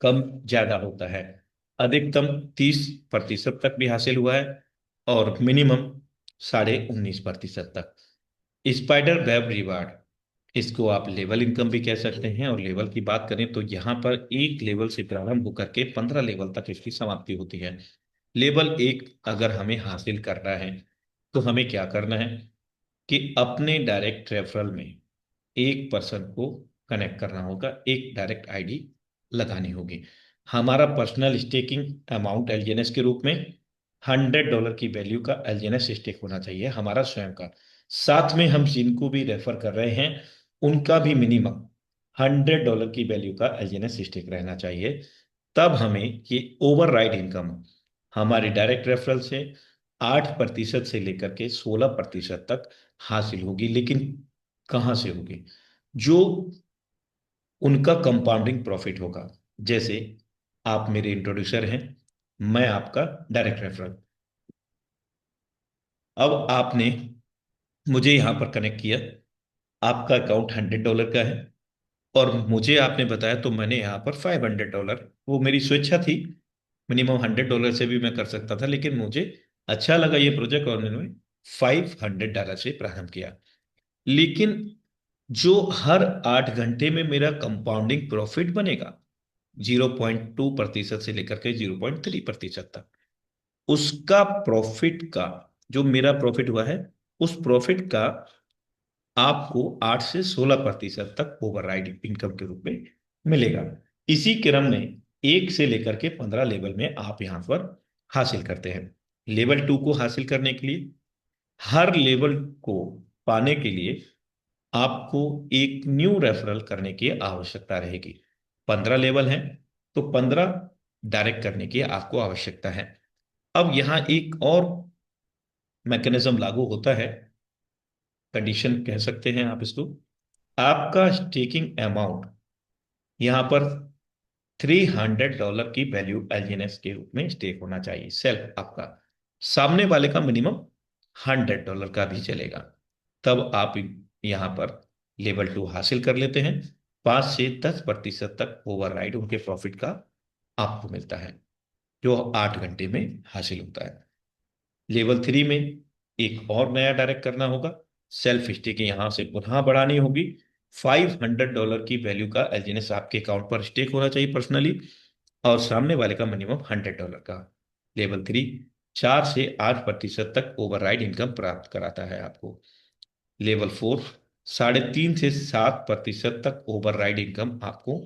S2: कम ज्यादा होता है। अधिकतम 30% तक भी हासिल हुआ है, और मिनिमम 19.5% तक। स्पाइडर वेब रिवार्ड, इसको आप लेवल इनकम भी कह सकते हैं। और लेवल की बात करें तो यहाँ पर एक लेवल से प्रारंभ होकर के 15 लेवल तक इसकी समाप्ति होती है। लेवल 1 अगर हमें हासिल करना है तो हमें क्या करना है कि अपने डायरेक्ट रेफरल में एक पर्सन को कनेक्ट करना होगा, एक डायरेक्ट आईडी लगानी होगी। हमारा पर्सनल स्टेकिंग अमाउंट एलजीएनएस के रूप में $100 की वैल्यू का एलजीएनएस स्टेक होना चाहिए, हमारा स्वयं का। साथ में हम जिनको भी रेफर कर रहे हैं उनका भी मिनिमम $100 की वैल्यू का एलजीएनएस स्टेक रहना चाहिए। तब हमें ये ओवरराइड इनकम हमारी डायरेक्ट रेफरल से 8% से लेकर के 16% तक हासिल होगी। लेकिन कहां से होगी? जो उनका कंपाउंडिंग प्रॉफिट होगा। जैसे आप मेरे इंट्रोड्यूसर हैं, मैं आपका डायरेक्ट रेफरल। अब आपने मुझे यहां पर कनेक्ट किया, आपका अकाउंट $100 का है, और मुझे आपने बताया तो मैंने यहाँ पर $500, वो मेरी स्वेच्छा थी। मिनिमम $100 से भी मैं कर सकता था, लेकिन मुझे अच्छा लगा ये प्रोजेक्ट और मैंने $500 से प्रारंभ किया। लेकिन जो हर 8 घंटे में मेरा कंपाउंडिंग प्रॉफिट बनेगा, 0.2% से लेकर के 0.3% तक, उसका प्रॉफिट का, जो मेरा प्रॉफिट हुआ है, उस प्रॉफिट का आपको 8 से 16% तक ओवरराइड इनकम के रूप में मिलेगा। इसी क्रम में 1 से लेकर के 15 लेवल में आप यहां पर हासिल करते हैं। लेवल 2 को हासिल करने के लिए, हर लेवल को पाने के लिए आपको एक न्यू रेफरल करने की आवश्यकता रहेगी। 15 लेवल हैं, तो 15 डायरेक्ट करने की आपको आवश्यकता है। अब यहां एक और मैकेनिज्म लागू होता है, कंडीशन कह सकते हैं आप इसको। आपका स्टेकिंग अमाउंट यहां पर $300 की वैल्यू एलजीएनएस के रूप में स्टेक होना चाहिए, सेल्फ आपका। सामने वाले का मिनिमम $100 का भी चलेगा। तब आप यहां पर लेवल 2 हासिल कर लेते हैं। 5 से 10% तक ओवरराइड उनके प्रॉफिट का आपको मिलता है, जो 8 घंटे में हासिल होता है। लेवल 3 में एक और नया डायरेक्ट करना होगा, सेल्फ स्टेकिंग यहां से पुनः बढ़ानी होगी। $500 की वैल्यू का एलजीएनएस आपके अकाउंट पर स्टेक होना चाहिए पर्सनली, और सामने वाले का मिनिमम $100 का। लेवल 3 4 से 8% तक ओवरराइड इनकम प्राप्त कराता है आपको। लेवल 4 3.5 से 7% तक ओवरराइड इनकम आपको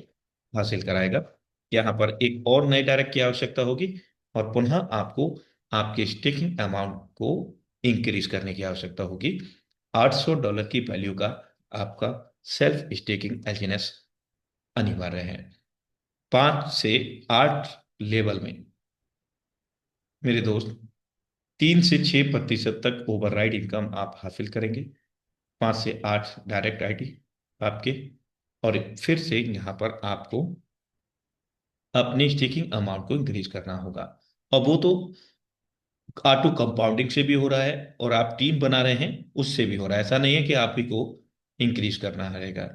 S2: हासिल कराएगा। यहाँ पर एक और नए डायरेक्ट की आवश्यकता होगी, और पुनः आपको आपके स्टेकिंग अमाउंट को इंक्रीज करने की आवश्यकता होगी। $800 की वैल्यू का आपका सेल्फ स्टेकिंग एलजीएनएस अनिवार्य है। 5 से 8 लेवल में मेरे दोस्त 3 से 6% तक ओवरराइड इनकम आप हासिल करेंगे। 5 से 8 डायरेक्ट आईडी आपके, और फिर से यहाँ पर आपको अपनी स्टेकिंग अमाउंट को इंक्रीज करना होगा। और वो तो ऑटो कंपाउंडिंग से भी हो रहा है, और आप टीम बना रहे हैं उससे भी हो रहा है। ऐसा नहीं है कि आप ही को इंक्रीज करना रहेगा,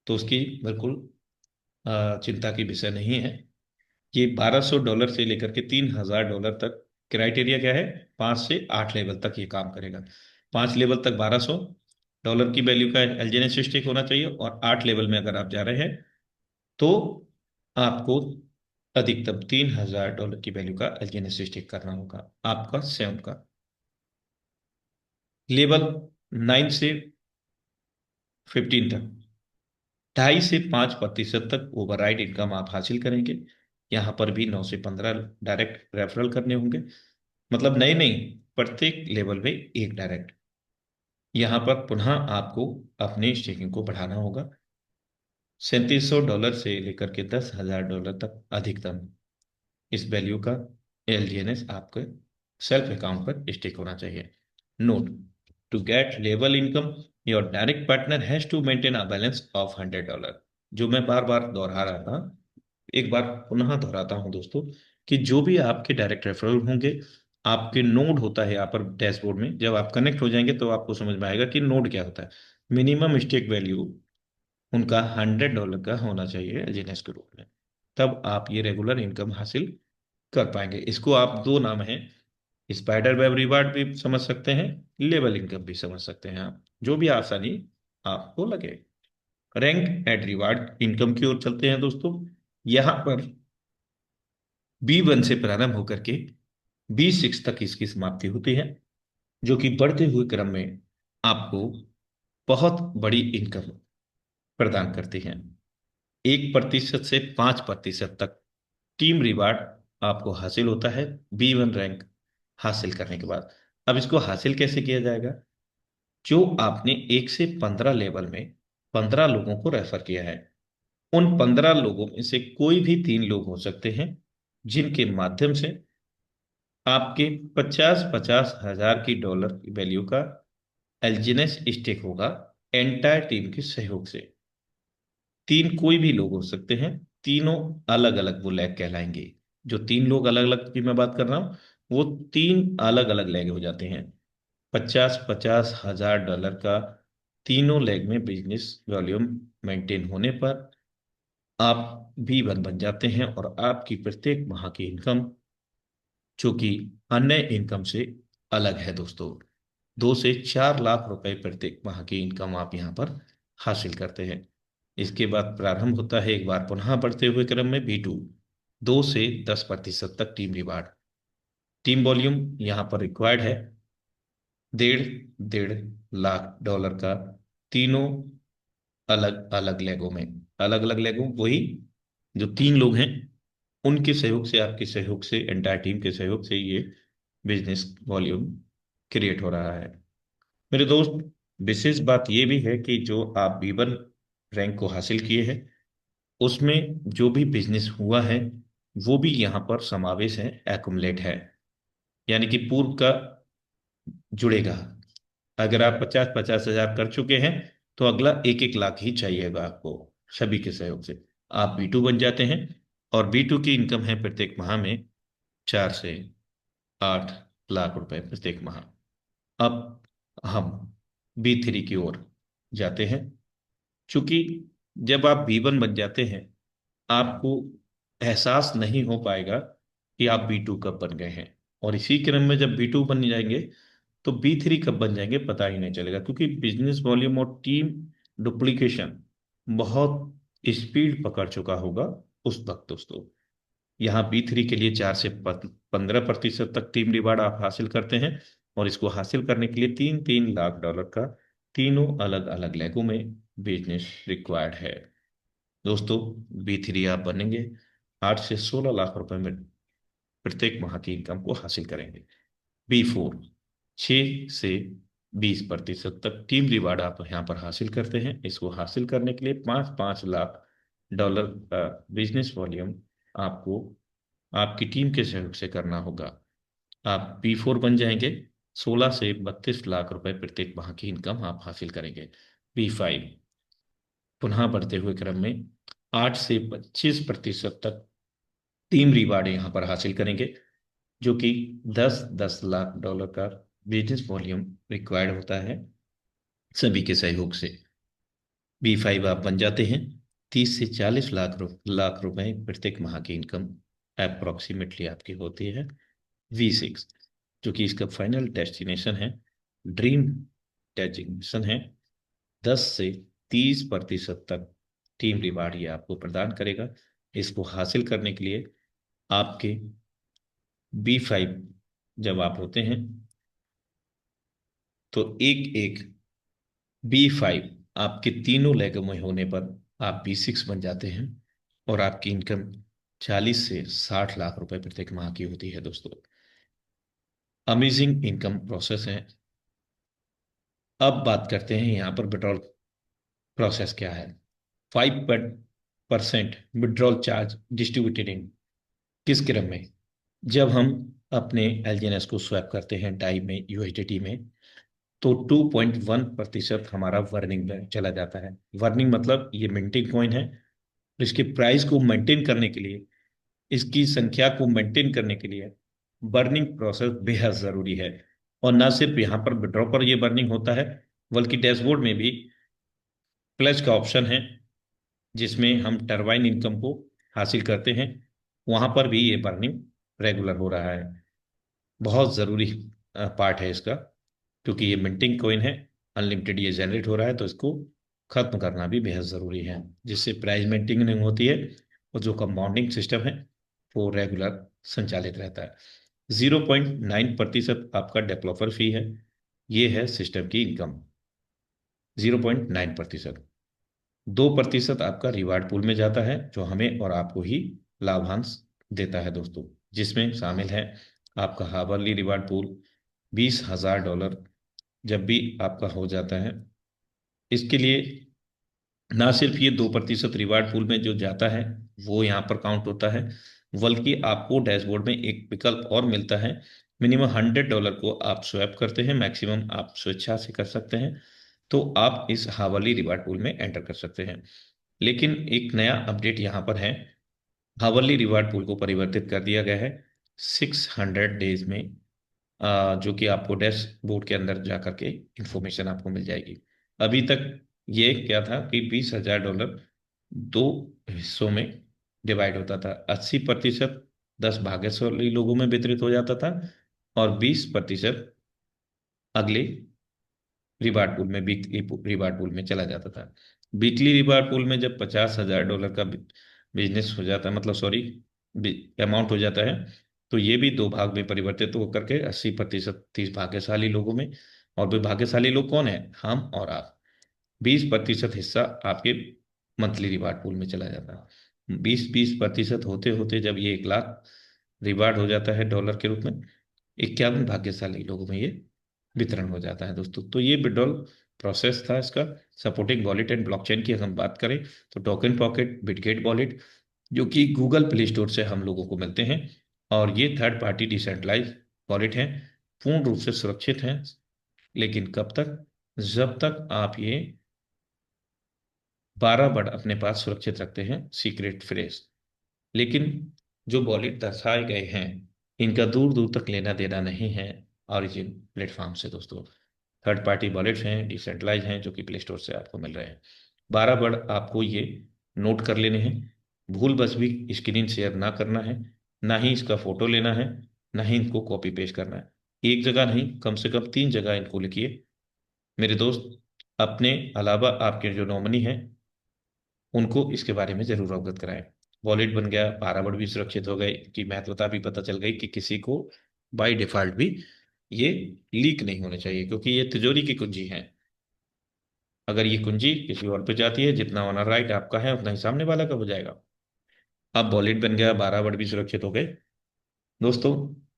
S2: तो उसकी बिल्कुल चिंता की विषय नहीं है। ये $1200 से लेकर के $3000 तक क्राइटेरिया क्या है? 5 से 8 लेवल तक ये काम करेगा। 5 लेवल तक $1200 की वैल्यू का एलजीएनएस स्टेक होना चाहिए, और 8 लेवल में अगर आप जा रहे हैं तो आपको अधिकतम $3000 की वैल्यू का एलजीएनएस स्टेक करना होगा आपका सेवन का। लेवल 9 से 15 तक 2.5 से 5% तक ओवरराइड इनकम आप हासिल करेंगे। यहाँ पर भी 9 से 15 डायरेक्ट रेफरल करने होंगे, मतलब नए नहीं, प्रत्येक लेवल में एक डायरेक्ट। यहाँ पर पुनः आपको अपने स्टेकिंग को बढ़ाना होगा। $3700 से लेकर के $10,000 तक अधिकतम इस वैल्यू का एलजीएनएस आपके सेल्फ अकाउंट पर स्टेक होना चाहिए। Note: to get level income your direct partner has to maintain a balance of $100। जो मैं बार बार दोहरा रहा था, एक बार पुनः दोहराता हूं दोस्तों, कि जो भी आपके डायरेक्ट रेफरल होंगे, आपके नोड होता है यहाँ पर डैशबोर्ड में, जब आप कनेक्ट हो जाएंगे तो आपको समझ में आएगा कि नोड क्या होता है। मिनिमम स्टेक वैल्यू उनका $100 का होना चाहिए एलजीएनएस के रूप में, तब आप ये रेगुलर इनकम हासिल कर पाएंगे। इसको आप दो नाम है, स्पाइडर वेब रिवार्ड भी समझ सकते हैं, लेवल इनकम भी समझ सकते हैं आप, जो भी आसानी आपको लगे। रैंक एट रिवार्ड इनकम की ओर चलते हैं दोस्तों। यहां पर B1 से प्रारंभ होकर के B6 तक इसकी समाप्ति होती है, जो कि बढ़ते हुए क्रम में आपको बहुत बड़ी इनकम प्रदान करती है। 1% से 5% तक टीम रिवार्ड आपको हासिल होता है B1 रैंक हासिल करने के बाद। अब इसको हासिल कैसे किया जाएगा? जो आपने 1 से 15 लेवल में 15 लोगों को रेफर किया है, उन 15 लोगों में से कोई भी 3 लोग हो सकते हैं, जिनके माध्यम से आपके 50-50 हजार की डॉलर की वैल्यू का एलजीएनएस स्टेक होगा एंटायर टीम के सहयोग से। तीन कोई भी लोग हो सकते हैं, तीनों अलग अलग वो लैग कहलाएंगे। जो तीन लोग अलग अलग की मैं बात कर रहा हूं, वो तीन अलग अलग लैग हो जाते हैं। 50-50 हजार डॉलर का तीनों लेग में बिजनेस वॉल्यूम मेंटेन होने पर आप भी बन जाते हैं, और आपकी प्रत्येक माह की इनकम, जो कि अन्य इनकम से अलग है दोस्तों, 2 से 4 लाख रुपए प्रत्येक माह की इनकम आप यहाँ पर हासिल करते हैं। इसके बाद प्रारंभ होता है एक बार पुनः बढ़ते हुए क्रम में B2, 2 से 10% तक टीम रिवार्ड। टीम वॉल्यूम यहाँ पर रिक्वायर्ड है 1.5 लाख डॉलर का, तीनों अलग अलग लेगों में। अलग अलग लेगों वही जो तीन लोग हैं, उनके सहयोग से, आपके सहयोग से, एंटायर टीम के सहयोग से ये बिजनेस वॉल्यूम क्रिएट हो रहा है। मेरे दोस्त, विशेष बात ये भी है कि जो आप B1 रैंक को हासिल किए हैं, उसमें जो भी बिजनेस हुआ है वो भी यहाँ पर समावेश है, एक्युमुलेट है, यानी कि पूर्व का जुड़ेगा। अगर आप 50-50 हजार कर चुके हैं, तो अगला 1-1 लाख ही चाहिएगा आपको, सभी के सहयोग से आप B2 बन जाते हैं। और B2 की इनकम है प्रत्येक माह में 4 से 8 लाख रुपए प्रत्येक माह। अब हम B3 की ओर जाते हैं। चूंकि जब आप B1 बन जाते हैं, आपको एहसास नहीं हो पाएगा कि आप B2 कब बन गए हैं, और इसी क्रम में जब B2 बन जाएंगे तो B3 कब बन जाएंगे पता ही नहीं चलेगा, क्योंकि बिजनेस वॉल्यूम और टीम डुप्लीकेशन बहुत स्पीड पकड़ चुका होगा उस वक्त दोस्तों। यहाँ B3 के लिए 4 से 15% तक टीम रिवार्ड आप हासिल करते हैं, और इसको हासिल करने के लिए 3-3 लाख डॉलर का तीनों अलग अलग लेगों में बिजनेस रिक्वायर्ड है दोस्तों। B3 आप बनेंगे 8 से 16 लाख रुपए में प्रत्येक माह की इनकम को हासिल करेंगे। B4 6 से 20% तक टीम रिवार्ड आप यहाँ पर हासिल करते हैं। इसको हासिल करने के लिए 5-5 लाख डॉलर का बिजनेस वॉल्यूम आपको आपकी टीम के सहयोग से करना होगा। आप B4 बन जाएंगे, 16 से 32 लाख रुपए प्रत्येक माह की इनकम आप हासिल करेंगे। B5 पुनः बढ़ते हुए क्रम में 8 से 25% तक टीम रिवार्ड यहाँ पर हासिल करेंगे, जो कि 10-10 लाख डॉलर का बिजनेस वॉल्यूम रिक्वायर्ड होता है सभी के सहयोग से। B5 आप बन जाते हैं, 30 से 40 लाख रुपए प्रत्येक माह की इनकम अप्रोक्सीमेटली आपकी होती है। V6 जो कि इसका फाइनल डेस्टिनेशन है, ड्रीम डेजिग्नेशन है, 10 से 30% तक टीम रिवार्ड ये आपको प्रदान करेगा। इसको हासिल करने के लिए आपके B5 जब आप होते हैं, तो एक एक B5 आपके तीनों लेगों में होने पर आप B6 बन जाते हैं, और आपकी इनकम 40 से 60 लाख रुपए प्रत्येक माह की होती है दोस्तों। अमेजिंग इनकम प्रोसेस है। अब बात करते हैं यहाँ पर विड्रॉल प्रोसेस क्या है। 5% विड्रॉल चार्ज डिस्ट्रीब्यूटेड इन किस क्रम में, जब हम अपने एलजीएनएस को स्वैप करते हैं डाई में, USDT में, तो 2.1% हमारा वर्निंग में चला जाता है। वर्निंग मतलब ये मिंटिंग कॉइन है, इसके प्राइस को मेंटेन करने के लिए, इसकी संख्या को मेंटेन करने के लिए बर्निंग प्रोसेस बेहद जरूरी है। और ना सिर्फ यहाँ पर विड्रॉ पर ये बर्निंग होता है, बल्कि डैशबोर्ड में भी प्लस का ऑप्शन है, जिसमें हम टरबाइन इनकम को हासिल करते हैं। वहां पर भी ये बर्निंग रेगुलर हो रहा है। बहुत ज़रूरी पार्ट है इसका, क्योंकि ये मिंटिंग कॉइन है, अनलिमिटेड ये जनरेट हो रहा है, तो इसको खत्म करना भी बेहद ज़रूरी है, जिससे प्राइस मेंटेनिंग होती है, और जो कंपाउंडिंग सिस्टम है वो रेगुलर संचालित रहता है। 0.9% आपका डेवलपर फी है। ये है सिस्टम की इनकम, 0.9%। 2% आपका रिवार्ड पूल में जाता है, जो हमें और आपको ही लाभांश देता है दोस्तों, जिसमें शामिल है आपका हावरली रिवार्ड पूल, $20,000 जब भी आपका हो जाता है। इसके लिए ना सिर्फ ये 2% रिवार्ड पूल में जो जाता है वो यहाँ पर काउंट होता है, बल्कि आपको डैशबोर्ड में एक विकल्प और मिलता है। मिनिमम $100 को आप स्वैप करते हैं, मैक्सिमम आप स्वेच्छा से कर सकते हैं। तो आप इस हावरली रिवार्ड पूल में एंटर कर सकते हैं। लेकिन एक नया अपडेट यहाँ पर है। हावरली रिवार्ड पूल को परिवर्तित कर दिया गया है 600 डेज में, जो कि आपको डैशबोर्ड के अंदर जा करके इंफॉर्मेशन आपको मिल जाएगी। अभी तक ये क्या था कि $20,000 दो हिस्सों में डिवाइड होता था। 80% 10 भाग्यशाली लोगों में वितरित हो जाता था, और 20% अगले रिवार्ड पूल में, वीकली रिवार्ड पूल में चला जाता था। वीकली रिवार्ड पूल में जब $50,000 का बिजनेस हो जाता है, मतलब सॉरी, अमाउंट हो जाता है, तो ये भी दो भाग में परिवर्तित होकर के 80% 30 भाग्यशाली लोगों में। और वे भाग्यशाली लोग कौन है? हम और आप। 20% हिस्सा आपके मंथली रिवार्ड पूल में चला जाता है। 20-20% होते होते जब ये 1 लाख रिवार्ड हो जाता है डॉलर के रूप में, 51 भाग्यशाली लोगों में ये वितरण हो जाता है दोस्तों। तो ये विड्रॉल प्रोसेस था इसका। सपोर्टिंग वॉलेट एंड ब्लॉकचेन की अगर हम बात करें, तो टोकन पॉकेट, बिटगेट वॉलेट, जो कि गूगल प्ले स्टोर से हम लोगों को मिलते हैं, और ये थर्ड पार्टी डिसेंट्रलाइज वॉलेट हैं, पूर्ण रूप से सुरक्षित हैं। लेकिन कब तक? जब तक आप ये 12 वर्ड अपने पास सुरक्षित रखते हैं, सीक्रेट फ्रेज। लेकिन जो वॉलेट दर्शाए गए हैं, इनका दूर दूर तक लेना देना नहीं है ऑरिजिन प्लेटफॉर्म से दोस्तों। थर्ड पार्टी वॉलेट्स हैं, डिसेंट्रलाइज हैं, जो कि प्ले स्टोर से आपको मिल रहे हैं। 12 वर्ड आपको ये नोट कर लेने हैं। भूल बस भी स्क्रीन शेयर ना करना है, ना ही इसका फोटो लेना है, ना ही इनको कॉपी पेस्ट करना है। एक जगह नहीं, कम से कम 3 जगह इनको लिखिए मेरे दोस्त। अपने अलावा आपके जो नॉमिनी हैं, उनको इसके बारे में जरूर अवगत कराएं। वॉलेट बन गया, 12 वर्ड भी सुरक्षित हो गए, कि महत्वता भी पता चल गई कि किसी को बाय डिफॉल्ट भी ये लीक नहीं होने चाहिए, क्योंकि ये तिजोरी की कुंजी है। अगर ये कुंजी किसी और पे जाती है, जितना ऑनर राइट आपका है उतना ही सामने वाला का हो जाएगा। अब वॉलेट बन गया, 12 वर्ड भी सुरक्षित हो गए दोस्तों।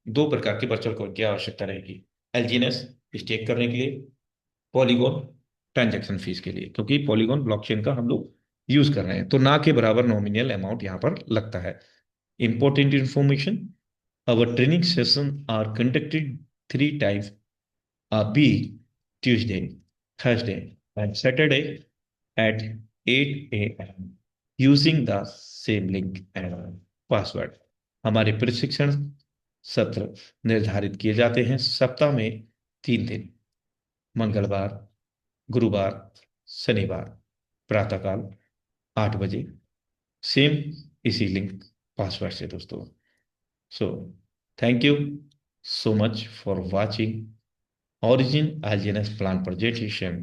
S2: दो प्रकार के वर्चुअल कोड की आवश्यकता रहेगी। एलजीएनएस स्टेक करने के लिए, पॉलीगॉन ट्रांजैक्शन फीस के लिए, क्योंकि पॉलीगॉन ब्लॉकचेन का हम लोग यूज कर रहे हैं, तो ना के बराबर नॉमिनल अमाउंट यहाँ पर लगता है। Important information, our training session are conducted 3 times a week: Tuesday, Thursday, and Saturday at 8 a.m. using the same link and password. हमारे प्रशिक्षण सत्र निर्धारित किए जाते हैं सप्ताह में 3 दिन: मंगलवार, गुरुवार, शनिवार, प्रातःकाल 8 बजे, सेम इसी लिंक पासवर्ड से दोस्तों। So thank you so much for watching Origin Algenus Plant Presentation।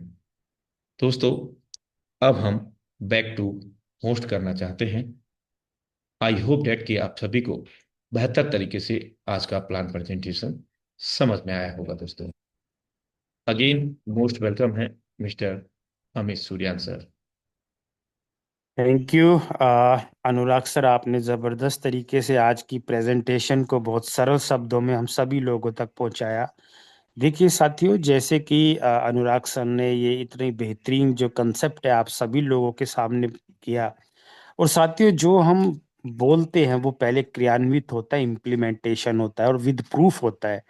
S2: दोस्तों, अब हम बैक टू होस्ट करना चाहते हैं। आई होप डेट कि आप सभी को बेहतर तरीके से आज का प्लान प्रेजेंटेशन समझ में आया होगा दोस्तों। अगेन मोस्ट वेलकम है mister Amit Suryan sir.
S1: Thank you Anurag sir, आपने ज़बरदस्त तरीके से आज की प्रेजेंटेशन को बहुत सरल शब्दों में हम सभी लोगों तक पहुंचाया। देखिए साथियों, जैसे कि अनुराग सर ने ये इतनी बेहतरीन जो कंसेप्ट है आप सभी लोगों के सामने किया, और साथियों जो हम बोलते हैं वो पहले क्रियान्वित होता है, इम्प्लीमेंटेशन होता है और विद प्रूफ होता है।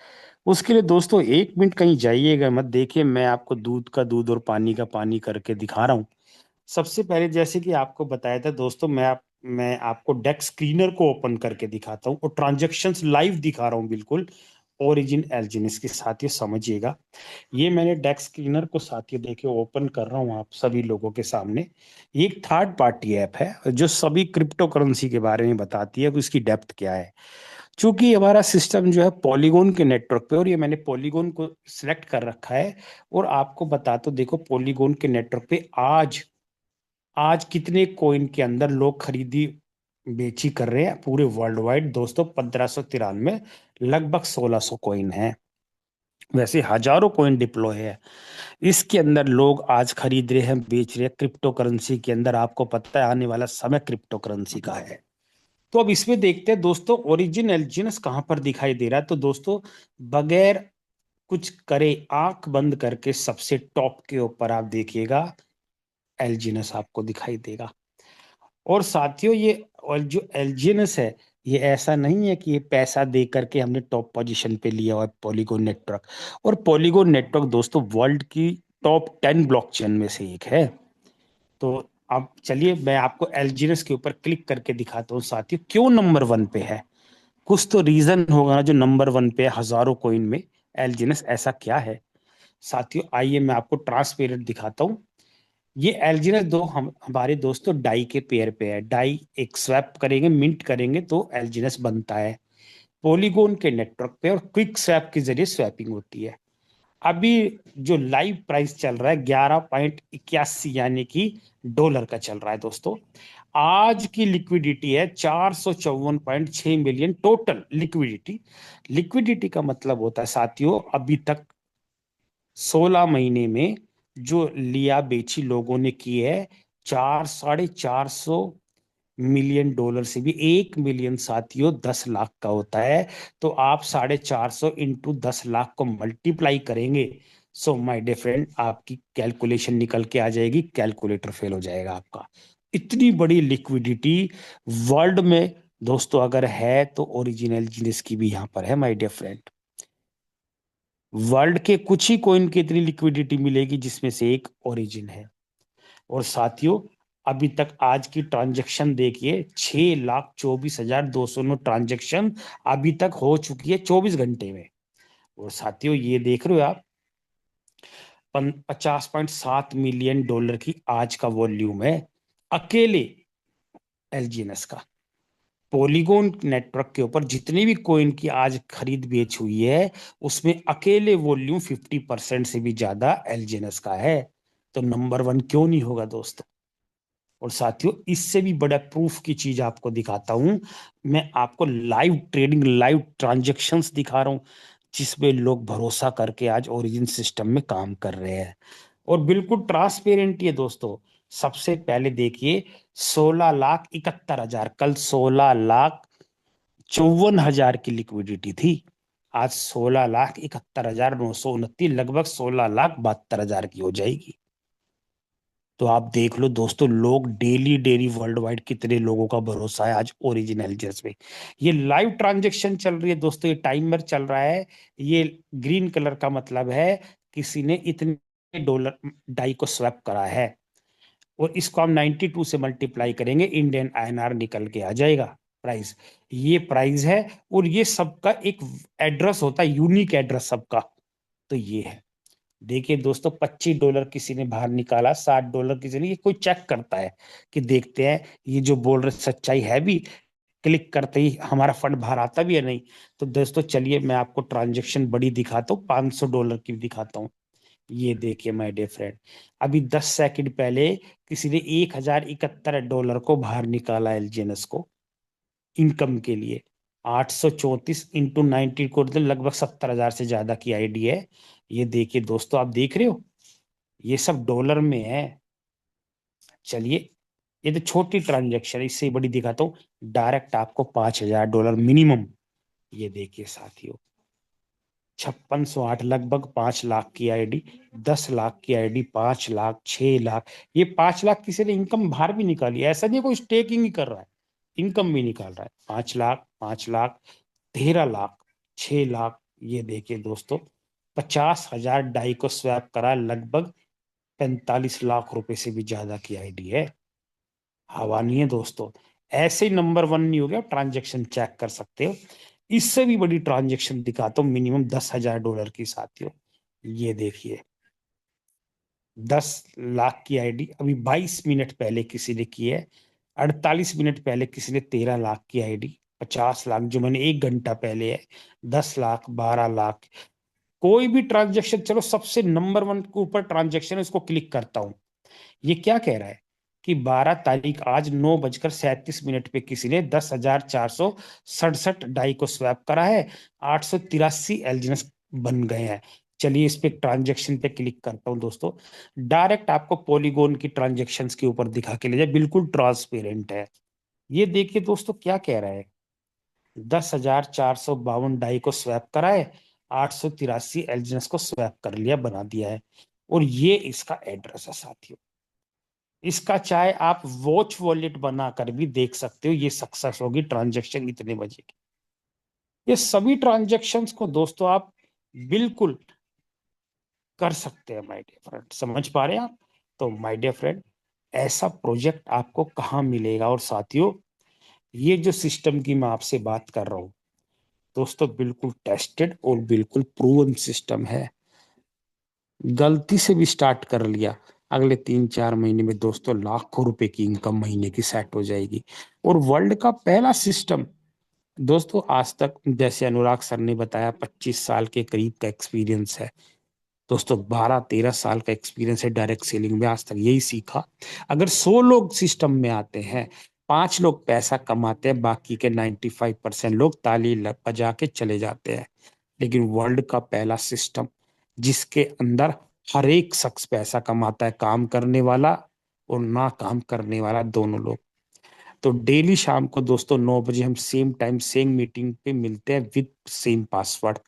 S1: उसके लिए दोस्तों 1 मिनट कहीं जाइएगा मत, देखिए मैं आपको दूध का दूध और पानी का पानी करके दिखा रहा हूँ। सबसे पहले जैसे कि आपको बताया था दोस्तों, मैं आपको डेक स्क्रीनर को ओपन करके दिखाता हूँ और ट्रांजैक्शंस लाइव दिखा रहा हूँ बिल्कुल ओरिजिन एल्जिनिस के साथ, ये समझिएगा। ये मैंने डेक स्क्रीनर को साथियों देखिए ओपन कर रहा हूँ आप सभी लोगों के सामने। ये एक थर्ड पार्टी ऐप है जो सभी क्रिप्टो करेंसी के बारे में बताती है कि उसकी डेप्थ क्या है। चूंकि हमारा सिस्टम जो है पॉलीगोन के नेटवर्क पे, और ये मैंने पॉलीगोन को सिलेक्ट कर रखा है, और आपको बता तो देखो पॉलीगोन के नेटवर्क पे आज आज कितने कॉइन के अंदर लोग खरीदी बेची कर रहे हैं पूरे वर्ल्ड वाइड दोस्तों। 1593, लगभग 1600 कॉइन है। वैसे हजारों कॉइन डिप्लॉय है, इसके अंदर लोग आज खरीद रहे हैं, बेच रहे हैं क्रिप्टो करेंसी के अंदर। आपको पता है आने वाला समय क्रिप्टो करेंसी का है। तो अब इसमें देखते हैं दोस्तों ओरिजिन एल्जिनस कहां पर दिखाई दे रहा है। तो दोस्तों बगैर कुछ करे आंख बंद करके सबसे टॉप के ऊपर आप देखिएगा, एल्जिनस आपको दिखाई देगा। और साथियों ये और जो एल्जिनस है, ये ऐसा नहीं है कि ये पैसा दे करके हमने टॉप पोजीशन पे लिया हुआ है पॉलीगॉन नेटवर्क। और पॉलीगॉन नेटवर्क दोस्तों वर्ल्ड की टॉप 10 ब्लॉकचेन में से एक है। तो अब चलिए मैं आपको एलजीएनएस के ऊपर क्लिक करके दिखाता हूँ साथियों, क्यों नंबर 1 पे है। कुछ तो रीजन होगा ना जो नंबर 1 पे है हजारों कॉइन में। एलजीएनएस ऐसा क्या है साथियों, आइए मैं आपको ट्रांसपेरेंट दिखाता हूँ। ये एलजीएनएस दो हमारे दोस्तों डाई के पेयर पे है। डाई एक स्वैप करेंगे, मिंट करेंगे तो एलजीएनएस बनता है पॉलीगॉन के नेटवर्क पे, और क्विक स्वैप के जरिए स्वैपिंग होती है। अभी जो लाइव प्राइस चल रहा है 11.81 यानी कि डॉलर का चल रहा है दोस्तों। आज की लिक्विडिटी है 454.6 मिलियन टोटल लिक्विडिटी। लिक्विडिटी का मतलब होता है साथियों अभी तक 16 महीने में जो लिया बेची लोगों ने की है 400-450 मिलियन डॉलर से भी 1 मिलियन साथियों 10 लाख का होता है। तो आप 450 इंटू 10 लाख को मल्टीप्लाई करेंगे, सो माय डियर फ्रेंड आपकी कैलकुलेशन निकल के आ जाएगी, कैलकुलेटर फेल हो जाएगा आपका। इतनी बड़ी लिक्विडिटी वर्ल्ड में दोस्तों अगर है तो ओरिजिनल जीनियस की भी यहां पर है माय डियर फ्रेंड। वर्ल्ड के कुछ ही कॉइन की इतनी लिक्विडिटी मिलेगी जिसमें से एक ओरिजिन है। और साथियों अभी तक आज की ट्रांजैक्शन देखिए 6,24,209 ट्रांजैक्शन अभी तक हो चुकी है 24 घंटे में। और साथियों ये देख रहे हो आप 50.7 मिलियन डॉलर की आज का वॉल्यूम है अकेले एलजीएनएस का। पॉलीगॉन नेटवर्क के ऊपर जितनी भी कॉइन की आज खरीद बेच हुई है उसमें अकेले वॉल्यूम 50% से भी ज्यादा एलजीएनएस का है। तो नंबर 1 क्यों नहीं होगा दोस्तों। और साथियों इससे भी बड़ा प्रूफ की चीज आपको दिखाता हूं। मैं आपको लाइव ट्रेडिंग लाइव ट्रांजैक्शंस दिखा रहा हूं जिसमें लोग भरोसा करके आज ओरिजिन सिस्टम में काम कर रहे हैं। और बिल्कुल ट्रांसपेरेंट है दोस्तों। सबसे पहले देखिए 16,71,000, कल 16,54,000 की लिक्विडिटी थी। आज 16,71,929, लगभग 16,72,000 की हो जाएगी। तो आप देख लो दोस्तों लोग डेली डेली वर्ल्ड वाइड कितने लोगों का भरोसा है आज ओरिजिनल जेस पे। ये लाइव ट्रांजैक्शन चल रही है दोस्तों, ये टाइमर चल रहा है। ये ग्रीन कलर का मतलब है किसी ने इतने डॉलर डाई को स्वैप करा है। और इसको हम 92 से मल्टीप्लाई करेंगे, इंडियन आईएनआर निकल के आ जाएगा प्राइस। ये प्राइस है। और ये सबका एक एड्रेस होता है, यूनिक एड्रेस सबका। तो ये है देखिए दोस्तों $25 किसी ने बाहर निकाला, $60 किसी ने, ये कोई चेक करता है कि देखते हैं ये जो बोल रहे सच्चाई है भी, क्लिक करते ही हमारा फंड बाहर आता भी है नहीं। तो दोस्तों चलिए मैं आपको ट्रांजैक्शन बड़ी दिखाता हूँ, $500 की दिखाता हूँ। ये देखिए माय डियर फ्रेंड, अभी 10 सेकंड पहले किसी ने $1,071 को बाहर निकाला एलजीएनएस को इनकम के लिए। 834 इंटू 90 को तो लगभग 70,000 से ज्यादा की आईडी है। ये देखिए दोस्तों आप देख रहे हो ये सब डॉलर में है। चलिए ये तो छोटी ट्रांजैक्शन है, इससे बड़ी दिखाता हूँ। डायरेक्ट आपको $5,000 मिनिमम। ये देखिए साथियों 5608, लगभग 5 लाख की आईडी, 10 लाख की आईडी, 5 लाख, 6 लाख। ये 5 लाख किसी ने इनकम बाहर भी निकाली है, ऐसा नहीं है कोई स्टेकिंग ही कर रहा है, इनकम भी निकाल रहा है। 5 लाख, 5 लाख, 13 लाख, 6 लाख। ये देखिए दोस्तों 50,000 डाई को स्वैप करा, लगभग 45 लाख रुपए से भी ज्यादा की आईडी है। हवा नहीं है दोस्तों। ऐसे ही नंबर 1 नहीं हो गया, ट्रांजेक्शन चेक कर सकते हो। इससे भी बड़ी ट्रांजेक्शन दिखाता हूँ मिनिमम $10,000 की साथियों। ये देखिए 10 लाख की आईडी अभी 22 मिनट पहले किसी ने की है। 48 मिनट पहले किसी ने 13 लाख की आईडी। 50 लाख जो मैंने 1 घंटा पहले है। 10 लाख, 12 लाख। कोई भी ट्रांजेक्शन, चलो सबसे नंबर 1 के ऊपर ट्रांजेक्शन है इसको क्लिक करता हूं। ये क्या कह रहा है कि 12 तारीख आज 9:37 पे किसी ने 10,467 डाई को स्वैप करा है। 883 एलजीएस बन गए हैं। चलिए इस पे ट्रांजेक्शन पे क्लिक करता हूं दोस्तों। डायरेक्ट आपको पॉलीगॉन की ट्रांजेक्शन्स के ऊपर दिखा के ले जाए, बिल्कुल ट्रांसपेरेंट है। ये देखिए दोस्तों क्या कह रहा है, 10,452 डाई को स्वैप करा है, 883 एलजीएस को स्वैप कर लिया, बना दिया है। और ये इसका एड्रेस है साथियों। इसका चाहे आप वॉच वॉलेट बनाकर भी देख सकते हो, ये सक्सेस होगी ट्रांजेक्शन इतने बजे की। ये सभी ट्रांजेक्शन्स को दोस्तों आप बिल्कुल कर सकते हैं माय डियर फ्रेंड। समझ पा रहे हैं आप? तो माय डियर फ्रेंड, ऐसा प्रोजेक्ट आपको कहाँ मिलेगा? और साथियों, ये जो सिस्टम की मैं आपसे बात कर रहा हूँ दोस्तों, बिल्कुल टेस्टेड और बिल्कुल प्रूवन सिस्टम है। गलती से भी स्टार्ट कर लिया, अगले 3-4 महीने में दोस्तों लाखों रुपए की इनकम महीने की सेट हो जाएगी। और वर्ल्ड का पहला सिस्टम दोस्तों, आज तक जैसे अनुराग सर ने बताया 25 साल के करीब का एक्सपीरियंस है दोस्तों, 12-13 साल का एक्सपीरियंस है डायरेक्ट सेलिंग में, आज तक यही सीखा। अगर 100 लोग सिस्टम में आते हैं, 5 लोग पैसा कमाते हैं, बाकी के 95% लोग ताली बजा के चले जाते हैं। लेकिन वर्ल्ड का पहला सिस्टम जिसके अंदर हर एक शख्स पैसा कमाता है, काम करने वाला और ना काम करने वाला दोनों लोग। तो डेली शाम को दोस्तों 9 बजे हम सेम टाइम सेम मीटिंग पे मिलते हैं विद सेम पासवर्ड।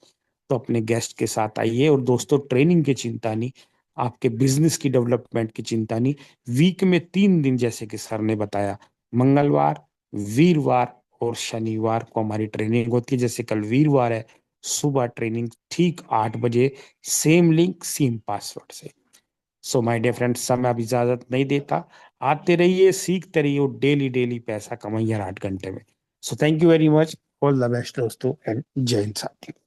S1: तो अपने गेस्ट के साथ आइए। और दोस्तों ट्रेनिंग की चिंता नहीं, आपके बिजनेस की डेवलपमेंट की चिंता नहीं। वीक में 3 दिन जैसे कि सर ने बताया, मंगलवार, वीरवार और शनिवार को हमारी ट्रेनिंग होती है। जैसे कल वीरवार है, सुबह ट्रेनिंग ठीक 8 बजे, सेम लिंक सेम पासवर्ड से। सो माय डियर फ्रेंड्स, समय अब इजाजत नहीं देता। आते रहिए, सीखते रहिए और डेली डेली पैसा कमाइए हर 8 घंटे में। So thank you very much, all the best दोस्तों, एंड जय हिंद साथियों।